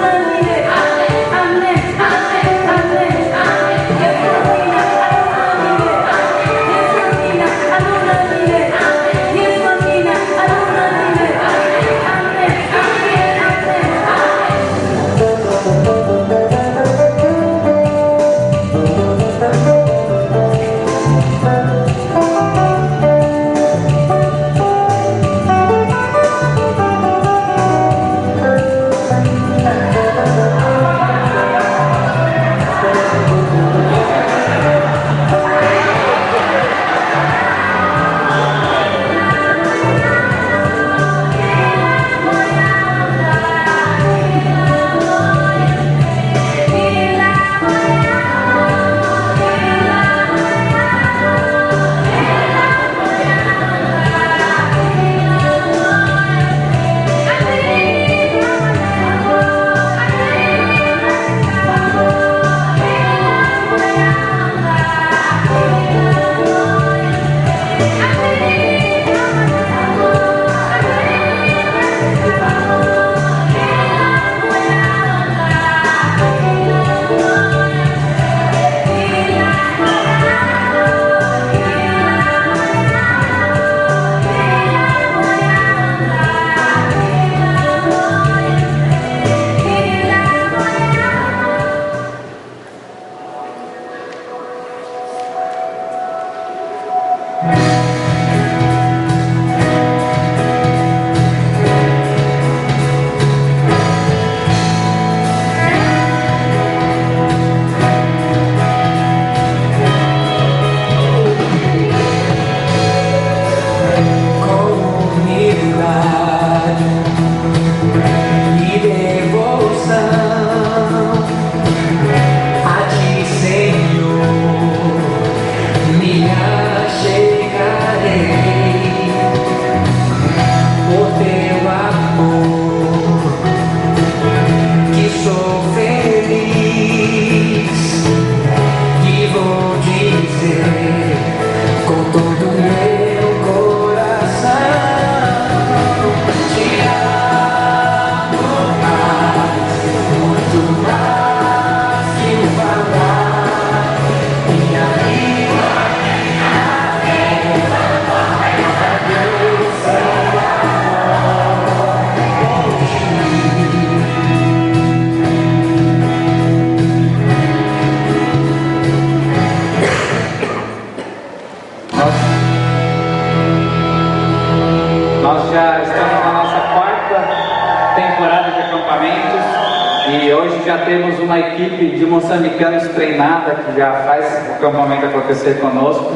temos uma equipe de moçambicanos treinada que já faz o acampamento acontecer conosco.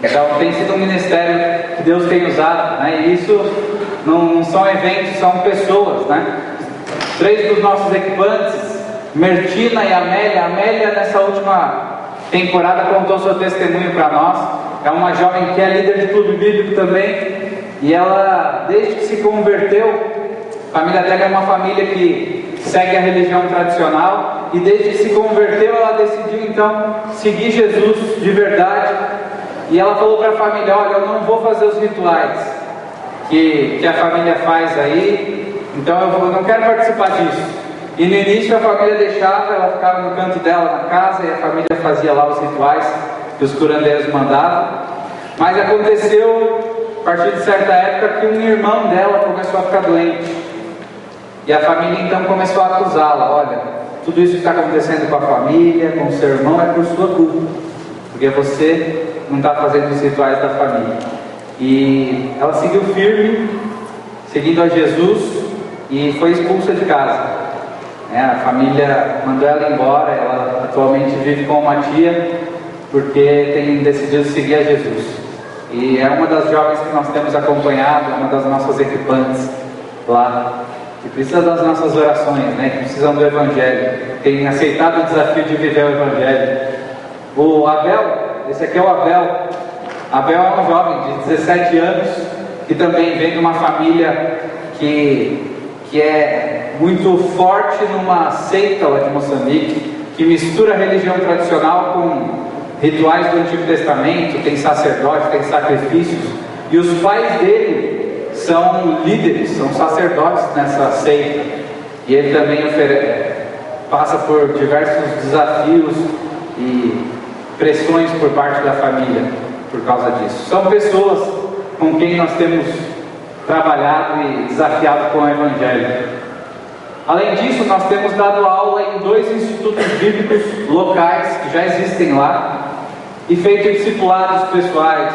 Então tem sido um ministério que Deus tem usado, né? E isso não são eventos, são pessoas, né? 3 dos nossos equipantes, Mertina e Amélia. Amélia, nessa última temporada, contou seu testemunho para nós. É uma jovem que é líder de clube bíblico também. E ela, desde que se converteu, a família dela é uma família que segue a religião tradicional. E desde que se converteu, ela decidiu então seguir Jesus de verdade. E ela falou para a família: olha, eu não vou fazer os rituais que a família faz aí, então eu não quero participar disso. E no início a família deixava, ela ficava no canto dela na casa, e a família fazia lá os rituais que os curandeiros mandavam. Mas aconteceu, a partir de certa época, que um irmão dela começou a ficar doente. E a família então começou a acusá-la: olha, tudo isso que está acontecendo com a família, com o seu irmão, é por sua culpa, porque você não está fazendo os rituais da família. E ela seguiu firme, seguindo a Jesus, e foi expulsa de casa. A família mandou ela embora. Ela atualmente vive com uma tia, porque tem decidido seguir a Jesus. E é uma das jovens que nós temos acompanhado, é uma das nossas equipantes lá, que precisa das nossas orações, né? Que precisam do Evangelho, tem aceitado o desafio de viver o Evangelho. O Abel, esse aqui é o Abel. Abel é um jovem de 17 anos, que também vem de uma família que é muito forte numa seita lá de Moçambique, que mistura a religião tradicional com rituais do Antigo Testamento, tem sacerdote, tem sacrifícios, e os pais dele são líderes, são sacerdotes nessa seita, e ele também passa por diversos desafios e pressões por parte da família por causa disso. São pessoas com quem nós temos trabalhado e desafiado com o Evangelho. Além disso, nós temos dado aula em 2 institutos bíblicos locais que já existem lá, e feito discipulados pessoais,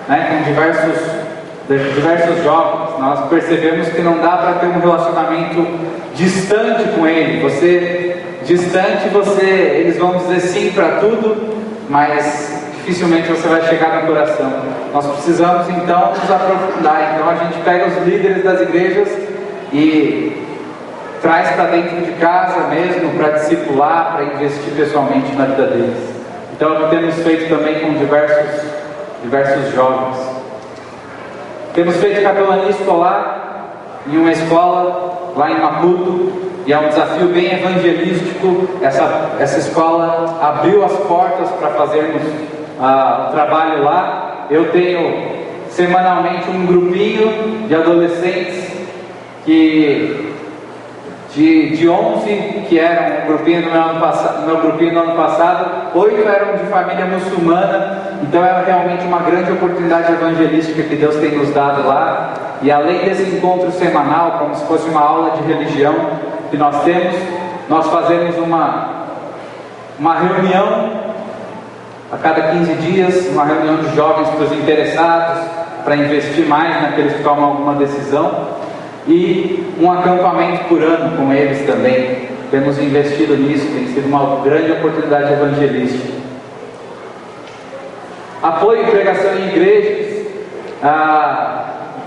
né, com diversos jovens. Nós percebemos que não dá para ter um relacionamento distante com ele. Eles vão dizer sim para tudo, mas dificilmente você vai chegar no coração. Nós precisamos então nos aprofundar. Então a gente pega os líderes das igrejas e traz para dentro de casa mesmo, para discipular, para investir pessoalmente na vida deles. Então é o que temos feito também com diversos jovens. Temos feito capelania escolar em uma escola lá em Maputo, e é um desafio bem evangelístico. Essa escola abriu as portas para fazermos o trabalho lá. Eu tenho semanalmente um grupinho de adolescentes de 11 que eram o grupinho do meu grupinho do ano passado, 8 eram de família muçulmana. Então é realmente uma grande oportunidade evangelística que Deus tem nos dado lá. E além desse encontro semanal, como se fosse uma aula de religião que nós temos, nós fazemos uma reunião a cada 15 dias, uma reunião de jovens para os interessados, para investir mais naqueles que tomam alguma decisão, e um acampamento por ano com eles também. Temos investido nisso, tem sido uma grande oportunidade evangelística. Apoio e pregação em igrejas.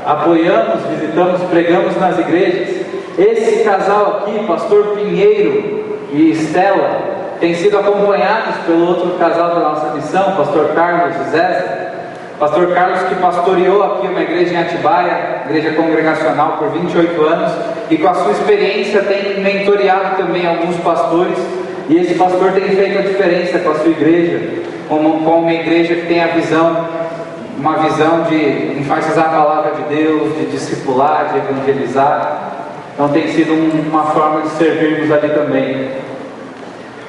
Apoiamos, visitamos, pregamos nas igrejas. Esse casal aqui, pastor Pinheiro e Estela, tem sido acompanhados pelo outro casal da nossa missão, pastor Carlos e Zé. Pastor Carlos, que pastoreou aqui uma igreja em Atibaia, igreja congregacional, por 28 anos, e com a sua experiência tem mentoreado também alguns pastores, e esse pastor tem feito a diferença com a sua igreja, como uma igreja que tem uma visão de enfatizar a palavra de Deus, de discipular, de evangelizar. Então tem sido uma forma de servirmos ali também.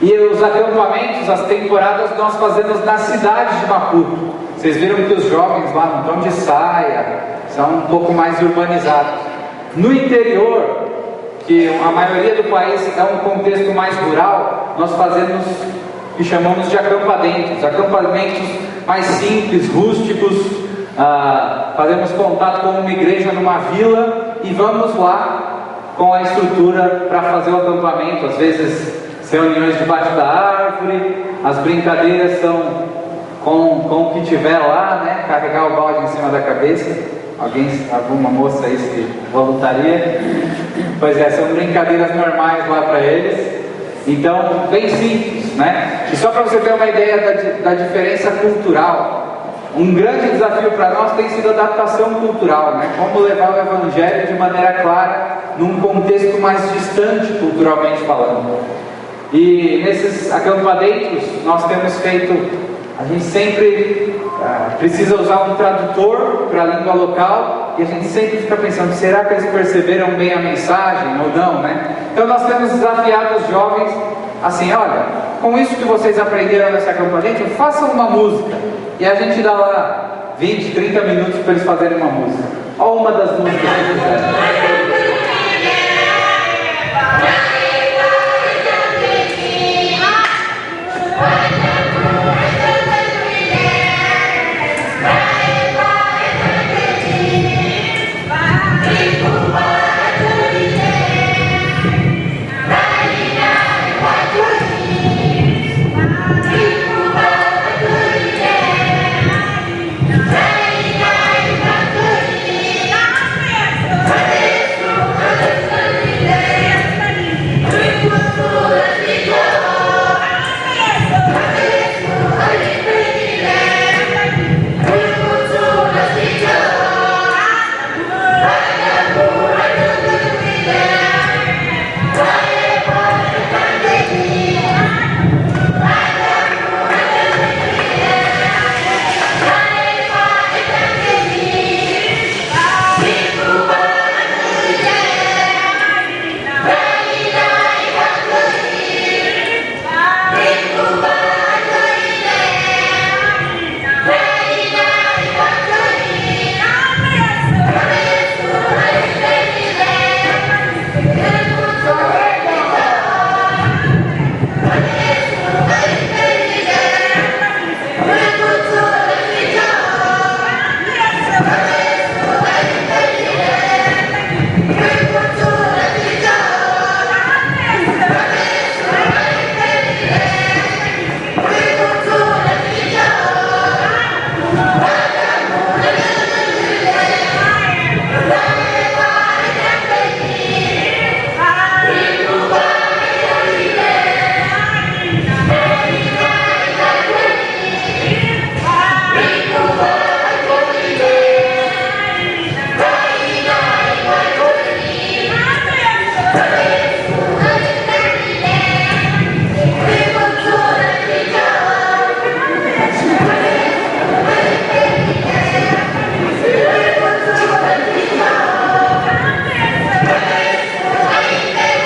E os acampamentos, as temporadas nós fazemos na cidade de Maputo. Vocês viram que os jovens lá não estão de saia, são um pouco mais urbanizados. No interior, que a maioria do país é um contexto mais rural, nós fazemos o que chamamos de acampamentos mais simples, rústicos. Fazemos contato com uma igreja numa vila e vamos lá com a estrutura para fazer o acampamento. Às vezes as reuniões debaixo da árvore, as brincadeiras são com o que tiver lá, né? Carregar o balde em cima da cabeça. Alguma moça aí se voluntaria? Pois é, são brincadeiras normais lá para eles. Então, bem simples, né? E só para você ter uma ideia da diferença cultural, um grande desafio para nós tem sido a adaptação cultural, né? Como levar o Evangelho de maneira clara num contexto mais distante culturalmente falando. E nesses acampamentos nós temos feito, a gente sempre precisa usar um tradutor para a língua local, e a gente sempre fica pensando, será que eles perceberam bem a mensagem ou não, né? Então nós temos desafiado os jovens assim, olha, com isso que vocês aprenderam nesse acampamento, façam uma música, e a gente dá lá 20, 30 minutos para eles fazerem uma música. Olha uma das músicas que fizeram.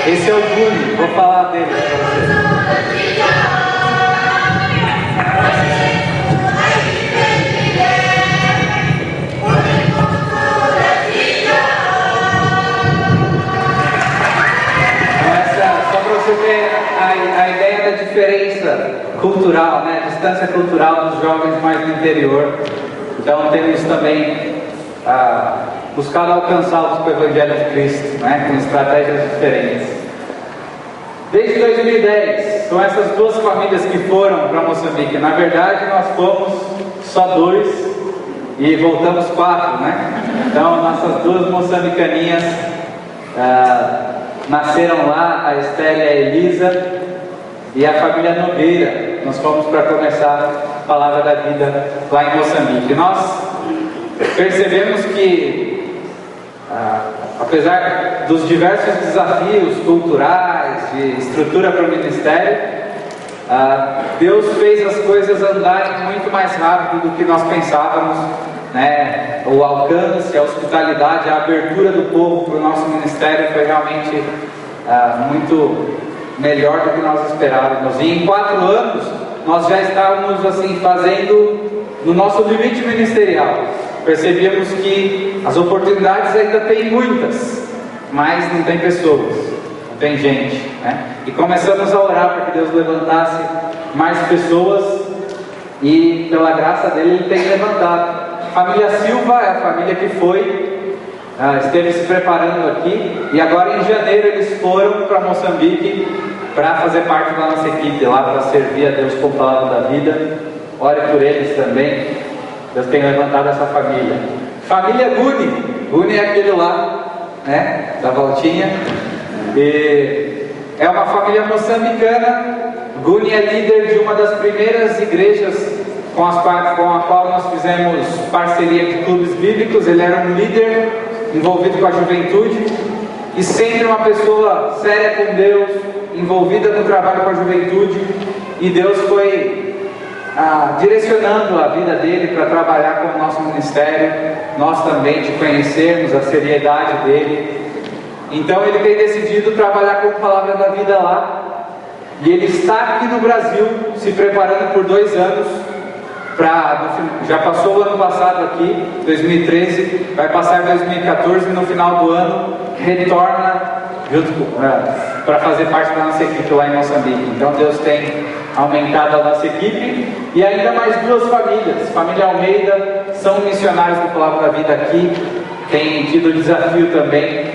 Esse é o Júlio, vou falar dele para vocês. Só para você ter a ideia da diferença cultural, né? A distância cultural dos jovens mais do interior. Então temos também buscado alcançá-los com o Evangelho de Cristo, né? Com estratégias diferentes. Desde 2010, são essas duas famílias que foram para Moçambique. Na verdade, nós fomos só 2 e voltamos 4, né? Então, nossas 2 moçambicaninhas nasceram lá, a Estela e a Elisa, e a família Nogueira. Nós fomos para começar a Palavra da Vida lá em Moçambique. Nós percebemos que, apesar dos diversos desafios culturais, de estrutura para o ministério, Deus fez as coisas andarem muito mais rápido do que nós pensávamos, né? O alcance, a hospitalidade, a abertura do povo para o nosso ministério foi realmente muito melhor do que nós esperávamos. E em 4 anos nós já estávamos assim fazendo no nosso limite ministerial. Percebíamos que as oportunidades ainda tem muitas, mas não tem pessoas, não tem gente, né? E começamos a orar para que Deus levantasse mais pessoas, e pela graça dele Ele tem levantado. A família Silva é a família que foi esteve se preparando aqui, e agora em janeiro eles foram para Moçambique para fazer parte da nossa equipe lá, para servir a Deus com a palavra da vida. Ore por eles também. Deus tem levantado essa família. Família Guni é aquele lá, né, da voltinha, e é uma família moçambicana. Guni é líder de uma das primeiras igrejas com a qual nós fizemos parceria de clubes bíblicos. Ele era um líder envolvido com a juventude e sempre uma pessoa séria com Deus, envolvida no trabalho com a juventude, e Deus foi direcionando a vida dele para trabalhar com o nosso ministério, nós também de conhecermos a seriedade dele. Então ele tem decidido trabalhar com a palavra da vida lá, e ele está aqui no Brasil se preparando por 2 anos. Já passou o ano passado aqui, 2013, vai passar 2014, e no final do ano retorna para fazer parte da nossa equipe lá em Moçambique. Então Deus tem aumentado a nossa equipe, e ainda mais 2 famílias. Família Almeida são missionários da Palavra da Vida aqui, tem tido o desafio também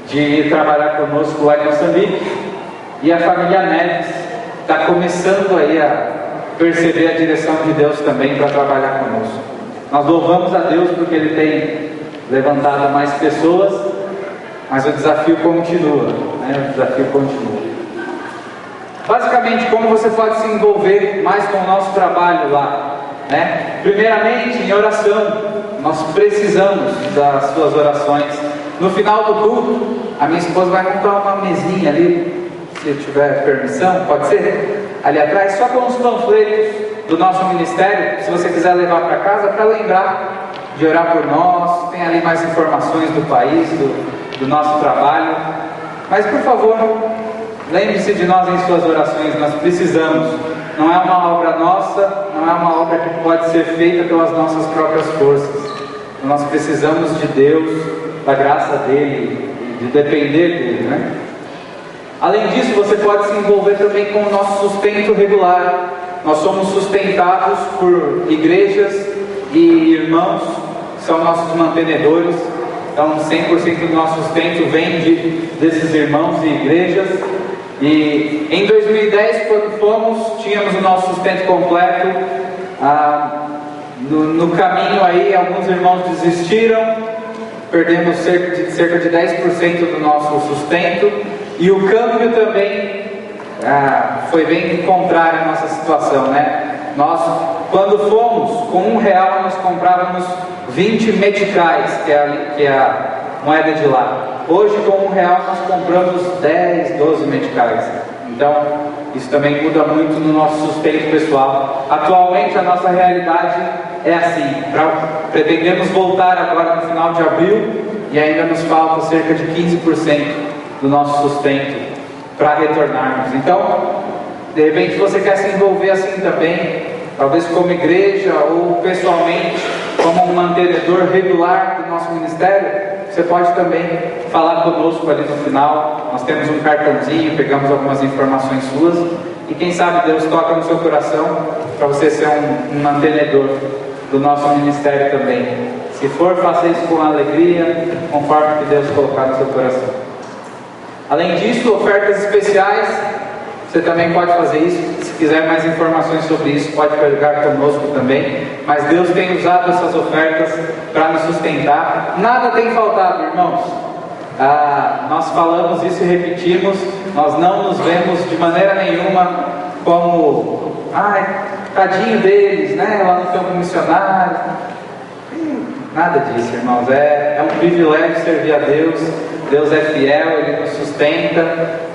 de trabalhar conosco lá em Moçambique, e a família Neves está começando aí a perceber a direção de Deus também para trabalhar conosco. Nós louvamos a Deus porque Ele tem levantado mais pessoas, mas o desafio continua, né? O desafio continua. Basicamente, como você pode se envolver mais com o nosso trabalho lá, né? Primeiramente, em oração. Nós precisamos das suas orações. No final do culto, a minha esposa vai montar uma mesinha ali, se tiver permissão, pode ser? Ali atrás, só com os panfletos do nosso ministério, se você quiser levar para casa, para lembrar de orar por nós. Tem ali mais informações do país, do nosso trabalho. Mas por favor, lembre-se de nós em suas orações. Nós precisamos. Não é uma obra nossa, não é uma obra que pode ser feita pelas nossas próprias forças. Nós precisamos de Deus, da graça dele, de depender dele, né? Além disso, você pode se envolver também com o nosso sustento regular. Nós somos sustentados por igrejas e irmãos, que são nossos mantenedores. Então 100% do nosso sustento vem desses irmãos e igrejas. E em 2010, quando fomos, tínhamos o nosso sustento completo. No caminho aí, alguns irmãos desistiram, perdemos cerca de 10% do nosso sustento. E o câmbio também foi bem contrário à nossa situação, né? Nós, quando fomos, com R$1 nós comprávamos 20 meticais, que é a moeda de lá. Hoje, com R$1 nós compramos 10, 12 meticais. Então, isso também muda muito no nosso sustento pessoal. Atualmente, a nossa realidade é assim. Pretendemos voltar agora no final de abril, e ainda nos falta cerca de 15% do nosso sustento para retornarmos. Então, de repente você quer se envolver assim também, talvez como igreja ou pessoalmente, como um mantenedor regular do nosso ministério. Você pode também falar conosco ali no final. Nós temos um cartãozinho, pegamos algumas informações suas, e quem sabe Deus toca no seu coração para você ser um mantenedor do nosso ministério também. Se for, faça isso com alegria, conforme que Deus colocar no seu coração. Além disso, ofertas especiais, você também pode fazer isso. Se quiser mais informações sobre isso, pode pegar conosco também. Mas Deus tem usado essas ofertas para nos sustentar. Nada tem faltado, irmãos. Nós falamos isso e repetimos. Nós não nos vemos de maneira nenhuma como tadinho deles, né? Lá no campo missionário. Nada disso, irmãos. É um privilégio servir a Deus. Deus é fiel, Ele nos sustenta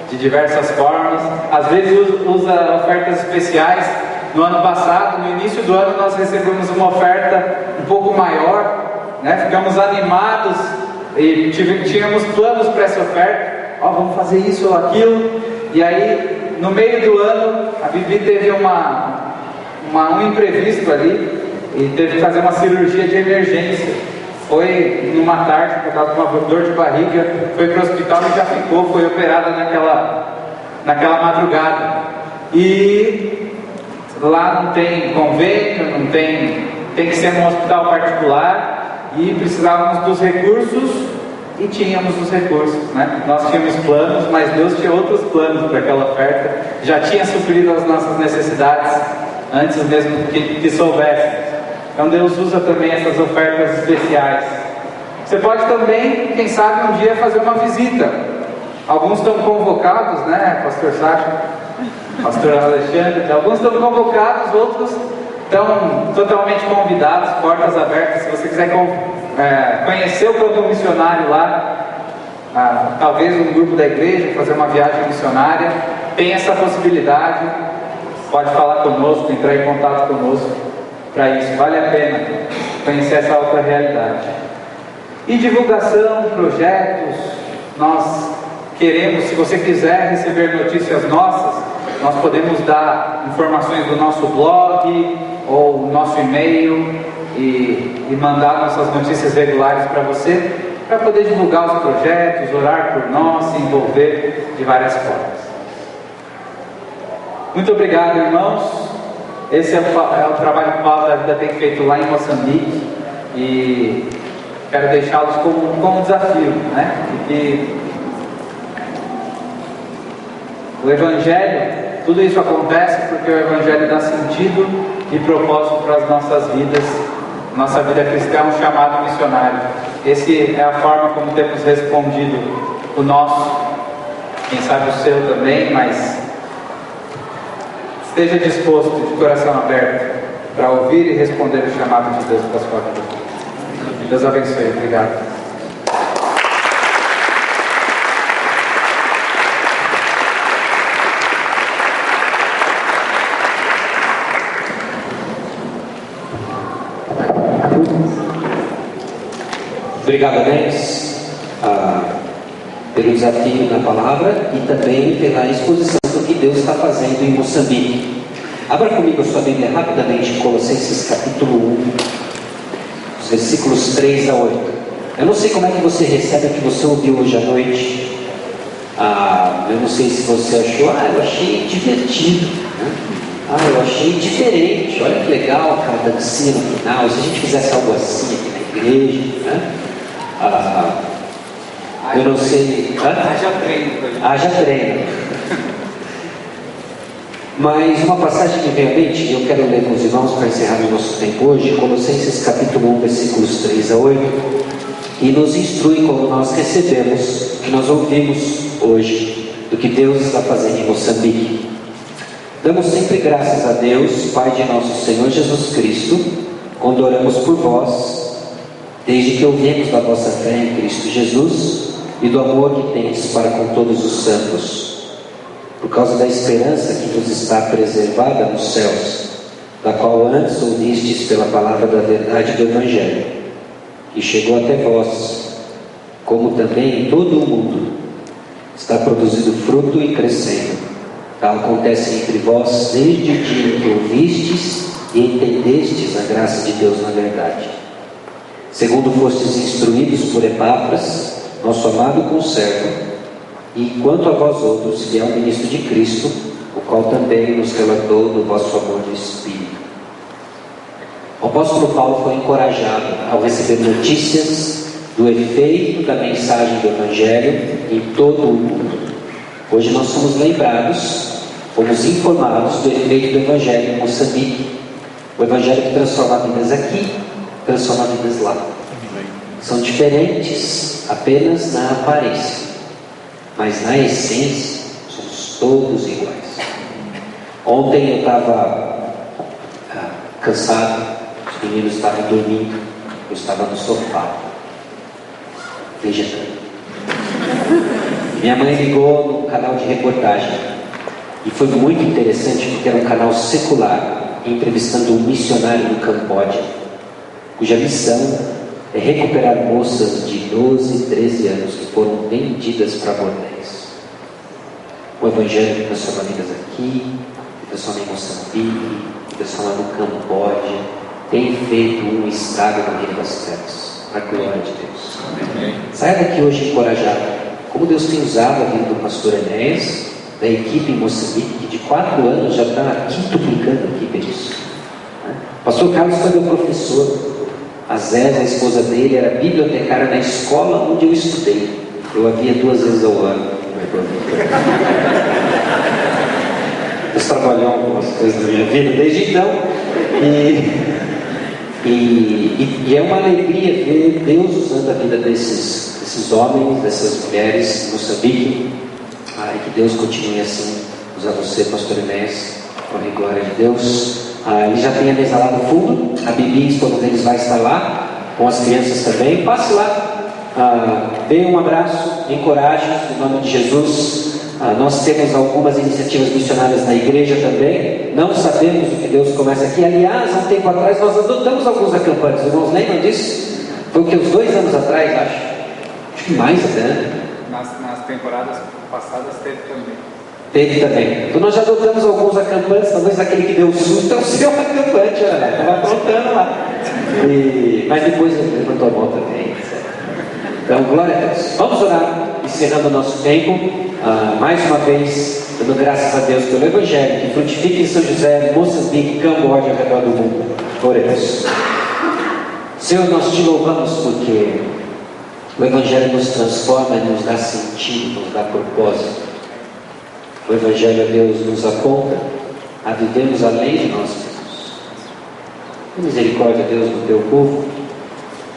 de diversas formas. Às vezes usa ofertas especiais. No ano passado, no início do ano, nós recebemos uma oferta um pouco maior, né? Ficamos animados e tínhamos planos para essa oferta. Vamos fazer isso ou aquilo. E aí, no meio do ano, a Bibi teve um imprevisto ali e teve que fazer uma cirurgia de emergência. Foi numa tarde, por causa de uma dor de barriga, foi para o hospital e já foi operada naquela madrugada. E lá não tem convênio, tem que ser num hospital particular, e precisávamos dos recursos e tínhamos os recursos, né? Nós tínhamos planos, mas Deus tinha outros planos para aquela oferta, já tinha suprido as nossas necessidades antes mesmo que soubéssemos. Então Deus usa também essas ofertas especiais. Você pode também, quem sabe, um dia fazer uma visita. Alguns estão convocados, né, Pastor Sacha, Pastor Alexandre, alguns estão convocados, outros estão totalmente convidados, portas abertas. Se você quiser conhecer o plano missionário lá, talvez um grupo da igreja, fazer uma viagem missionária, tem essa possibilidade, pode falar conosco, entrar em contato conosco para isso. Vale a pena conhecer essa outra realidade. E divulgação, projetos, nós queremos, se você quiser receber notícias nossas, nós podemos dar informações do nosso blog ou nosso e-mail e mandar nossas notícias regulares para você, para poder divulgar os projetos, orar por nós, se envolver de várias formas. Muito obrigado, irmãos. Esse é o trabalho que o Paulo da Vida tem feito lá em Moçambique e quero deixá-los como um desafio, né? E o Evangelho, tudo isso acontece porque o Evangelho dá sentido e propósito para as nossas vidas. Nossa vida cristã é um chamado missionário. Essa é a forma como temos respondido o nosso, quem sabe o seu também, mas esteja disposto, de coração aberto, para ouvir e responder o chamado de Deus para a sua vida. Deus abençoe. Obrigado. Obrigado, Alex, pelo desafio na palavra e também pela exposição do que Deus está fazendo em Moçambique. Abra comigo a sua Bíblia rapidamente em Colossenses capítulo 1, os versículos 3 a 8. Eu não sei como é que você recebe o que você ouviu hoje à noite. Eu não sei se você achou, eu achei divertido, né? Eu achei diferente, olha que legal, aquela dancinha no final, se a gente fizesse algo assim aqui na igreja, né? Eu não sei. Já treino. Mas uma passagem que vem à mente, e eu quero ler com os irmãos para encerrar o nosso tempo hoje, Colossenses capítulo 1, versículos 3 a 8, e nos instrui como nós recebemos, que nós ouvimos hoje, do que Deus está fazendo em Moçambique. Damos sempre graças a Deus, Pai de nosso Senhor Jesus Cristo, quando oramos por vós, desde que ouvimos da vossa fé em Cristo Jesus e do amor que tendes para com todos os santos, por causa da esperança que vos está preservada nos céus, da qual antes ouvistes pela palavra da verdade do Evangelho, que chegou até vós, como também em todo o mundo está produzindo fruto e crescendo. Tal acontece entre vós desde o dia em que ouvistes e entendestes a graça de Deus na verdade. Segundo fostes instruídos por Epáfras, nosso amado conservo, e quanto a vós outros, que é um ministro de Cristo, o qual também nos relatou do vosso amor no Espírito. O apóstolo Paulo foi encorajado ao receber notícias do efeito da mensagem do Evangelho em todo o mundo. Hoje nós somos lembrados, fomos informados do efeito do Evangelho em Moçambique. O Evangelho que transforma vidas aqui, transforma vidas lá. São diferentes apenas na aparência, mas na essência somos todos iguais. Ontem eu estava cansado, os meninos estavam dormindo, eu estava no sofá vegetando. Minha mãe ligou no canal de reportagem e foi muito interessante porque era um canal secular entrevistando um missionário no Camboja, cuja missão é recuperar moças de 12 e 13 anos que foram vendidas para bordéis. O Evangelho que transforma vidas aqui, que transforma em Moçambique, que transforma no Camboja, tem feito um estrago na vida das terras, para a glória de Deus. Amém. Saia daqui hoje encorajado, como Deus tem usado a vida do pastor Enéas, da equipe em Moçambique, que de 4 anos já está quintuplicando a equipe disso. O pastor Carlos foi meu professor A Zélia, a esposa dele, era bibliotecária na escola onde eu estudei. Eu a via 2 vezes ao ano. Deus trabalhou algumas coisas na minha vida desde então. E é uma alegria ver Deus usando a vida desses homens, dessas mulheres em Moçambique. E que Deus continue assim, usar você, pastor Inés, com a glória de Deus. Ele já tem a mesa lá no fundo, a Bibi, esposa deles, vai estar lá, com as crianças também. Passe lá, dê um abraço, encoraje, em nome de Jesus. Nós temos algumas iniciativas missionárias na igreja também. Não sabemos o que Deus começa aqui. Aliás, há um tempo atrás nós adotamos alguns acampantes. Os irmãos lembram disso? Foi o que, uns 2 anos atrás, acho que mais até, né? Nas temporadas passadas teve também. Teve também. Então nós já adotamos alguns acampantes. Talvez aquele que deu susto é o seu acampante. Estava aprontando lá. Mas depois ele levantou a mão também. Então, glória a Deus. Vamos orar, encerrando o nosso tempo. Mais uma vez, dando graças a Deus pelo Evangelho que frutifica em São José, Moçambique, Camboja, ao redor do mundo. Glória a Deus. Senhor, nós te louvamos porque o Evangelho nos transforma e nos dá sentido, nos dá propósito. O Evangelho, Deus, nos aponta a vivermos além de nós mesmos. Tem misericórdia, Deus, do teu povo.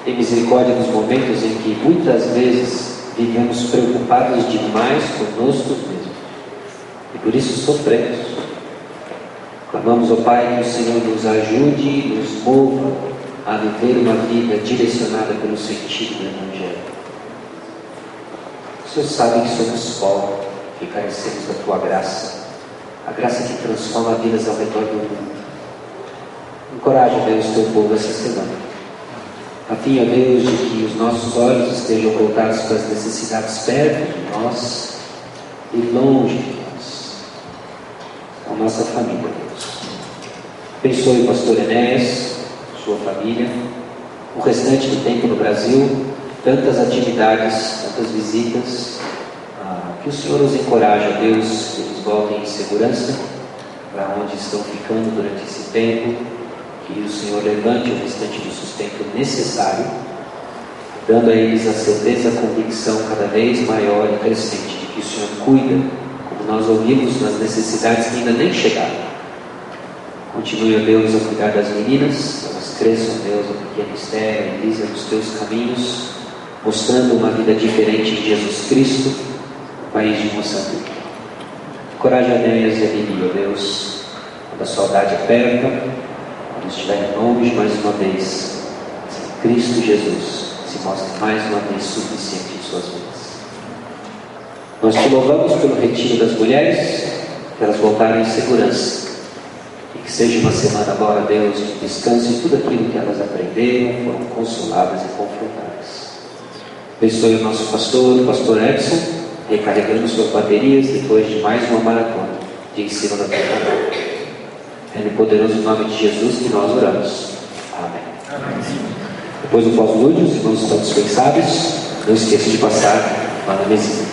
Tem misericórdia nos momentos em que muitas vezes vivemos preocupados demais conosco mesmos. E por isso sofremos. Clamamos, ó Pai, que o Senhor nos ajude e nos mova a viver uma vida direcionada pelo sentido do Evangelho. O Senhor sabe que somos pobres, que carecemos da Tua graça, a graça que transforma vidas ao redor do mundo. Encoraja, Deus, Teu povo essa semana, a fim, ó Deus, de que os nossos olhos estejam voltados para as necessidades perto de nós e longe de nós, a nossa família, Deus. Abençoe o pastor Enéas, sua família, o restante do tempo no Brasil, tantas atividades, tantas visitas. Que o Senhor os encoraje, ó Deus, que eles voltem em segurança para onde estão ficando durante esse tempo. Que o Senhor levante o restante do sustento necessário, dando a eles a certeza, a convicção cada vez maior e crescente de que o Senhor cuida, como nós ouvimos, nas necessidades que ainda nem chegaram. Continue, ó Deus, a cuidar das meninas, elas cresçam, Deus, a pequena Esther, a Elisa, nos teus caminhos, mostrando uma vida diferente em Jesus Cristo, no país de Moçambique. Encoraja a Enéas e a Bibi, ó Deus, quando a saudade aperta, estiverem longe mais uma vez, Cristo Jesus se mostra mais uma vez suficiente em suas vidas. Nós te louvamos pelo retiro das mulheres, que elas voltarem em segurança, e que seja uma semana agora, Deus, de descanso em tudo aquilo que elas aprenderam, foram consoladas e confrontadas. Abençoe o nosso pastor, o pastor Edson, recarregando suas baterias depois de mais uma maratona de ensino da palavra. É no poderoso nome de Jesus que nós oramos. Amém. Depois do pós-lúdio, os irmãos estão dispensados. Não esqueça de passar lá na mesinha.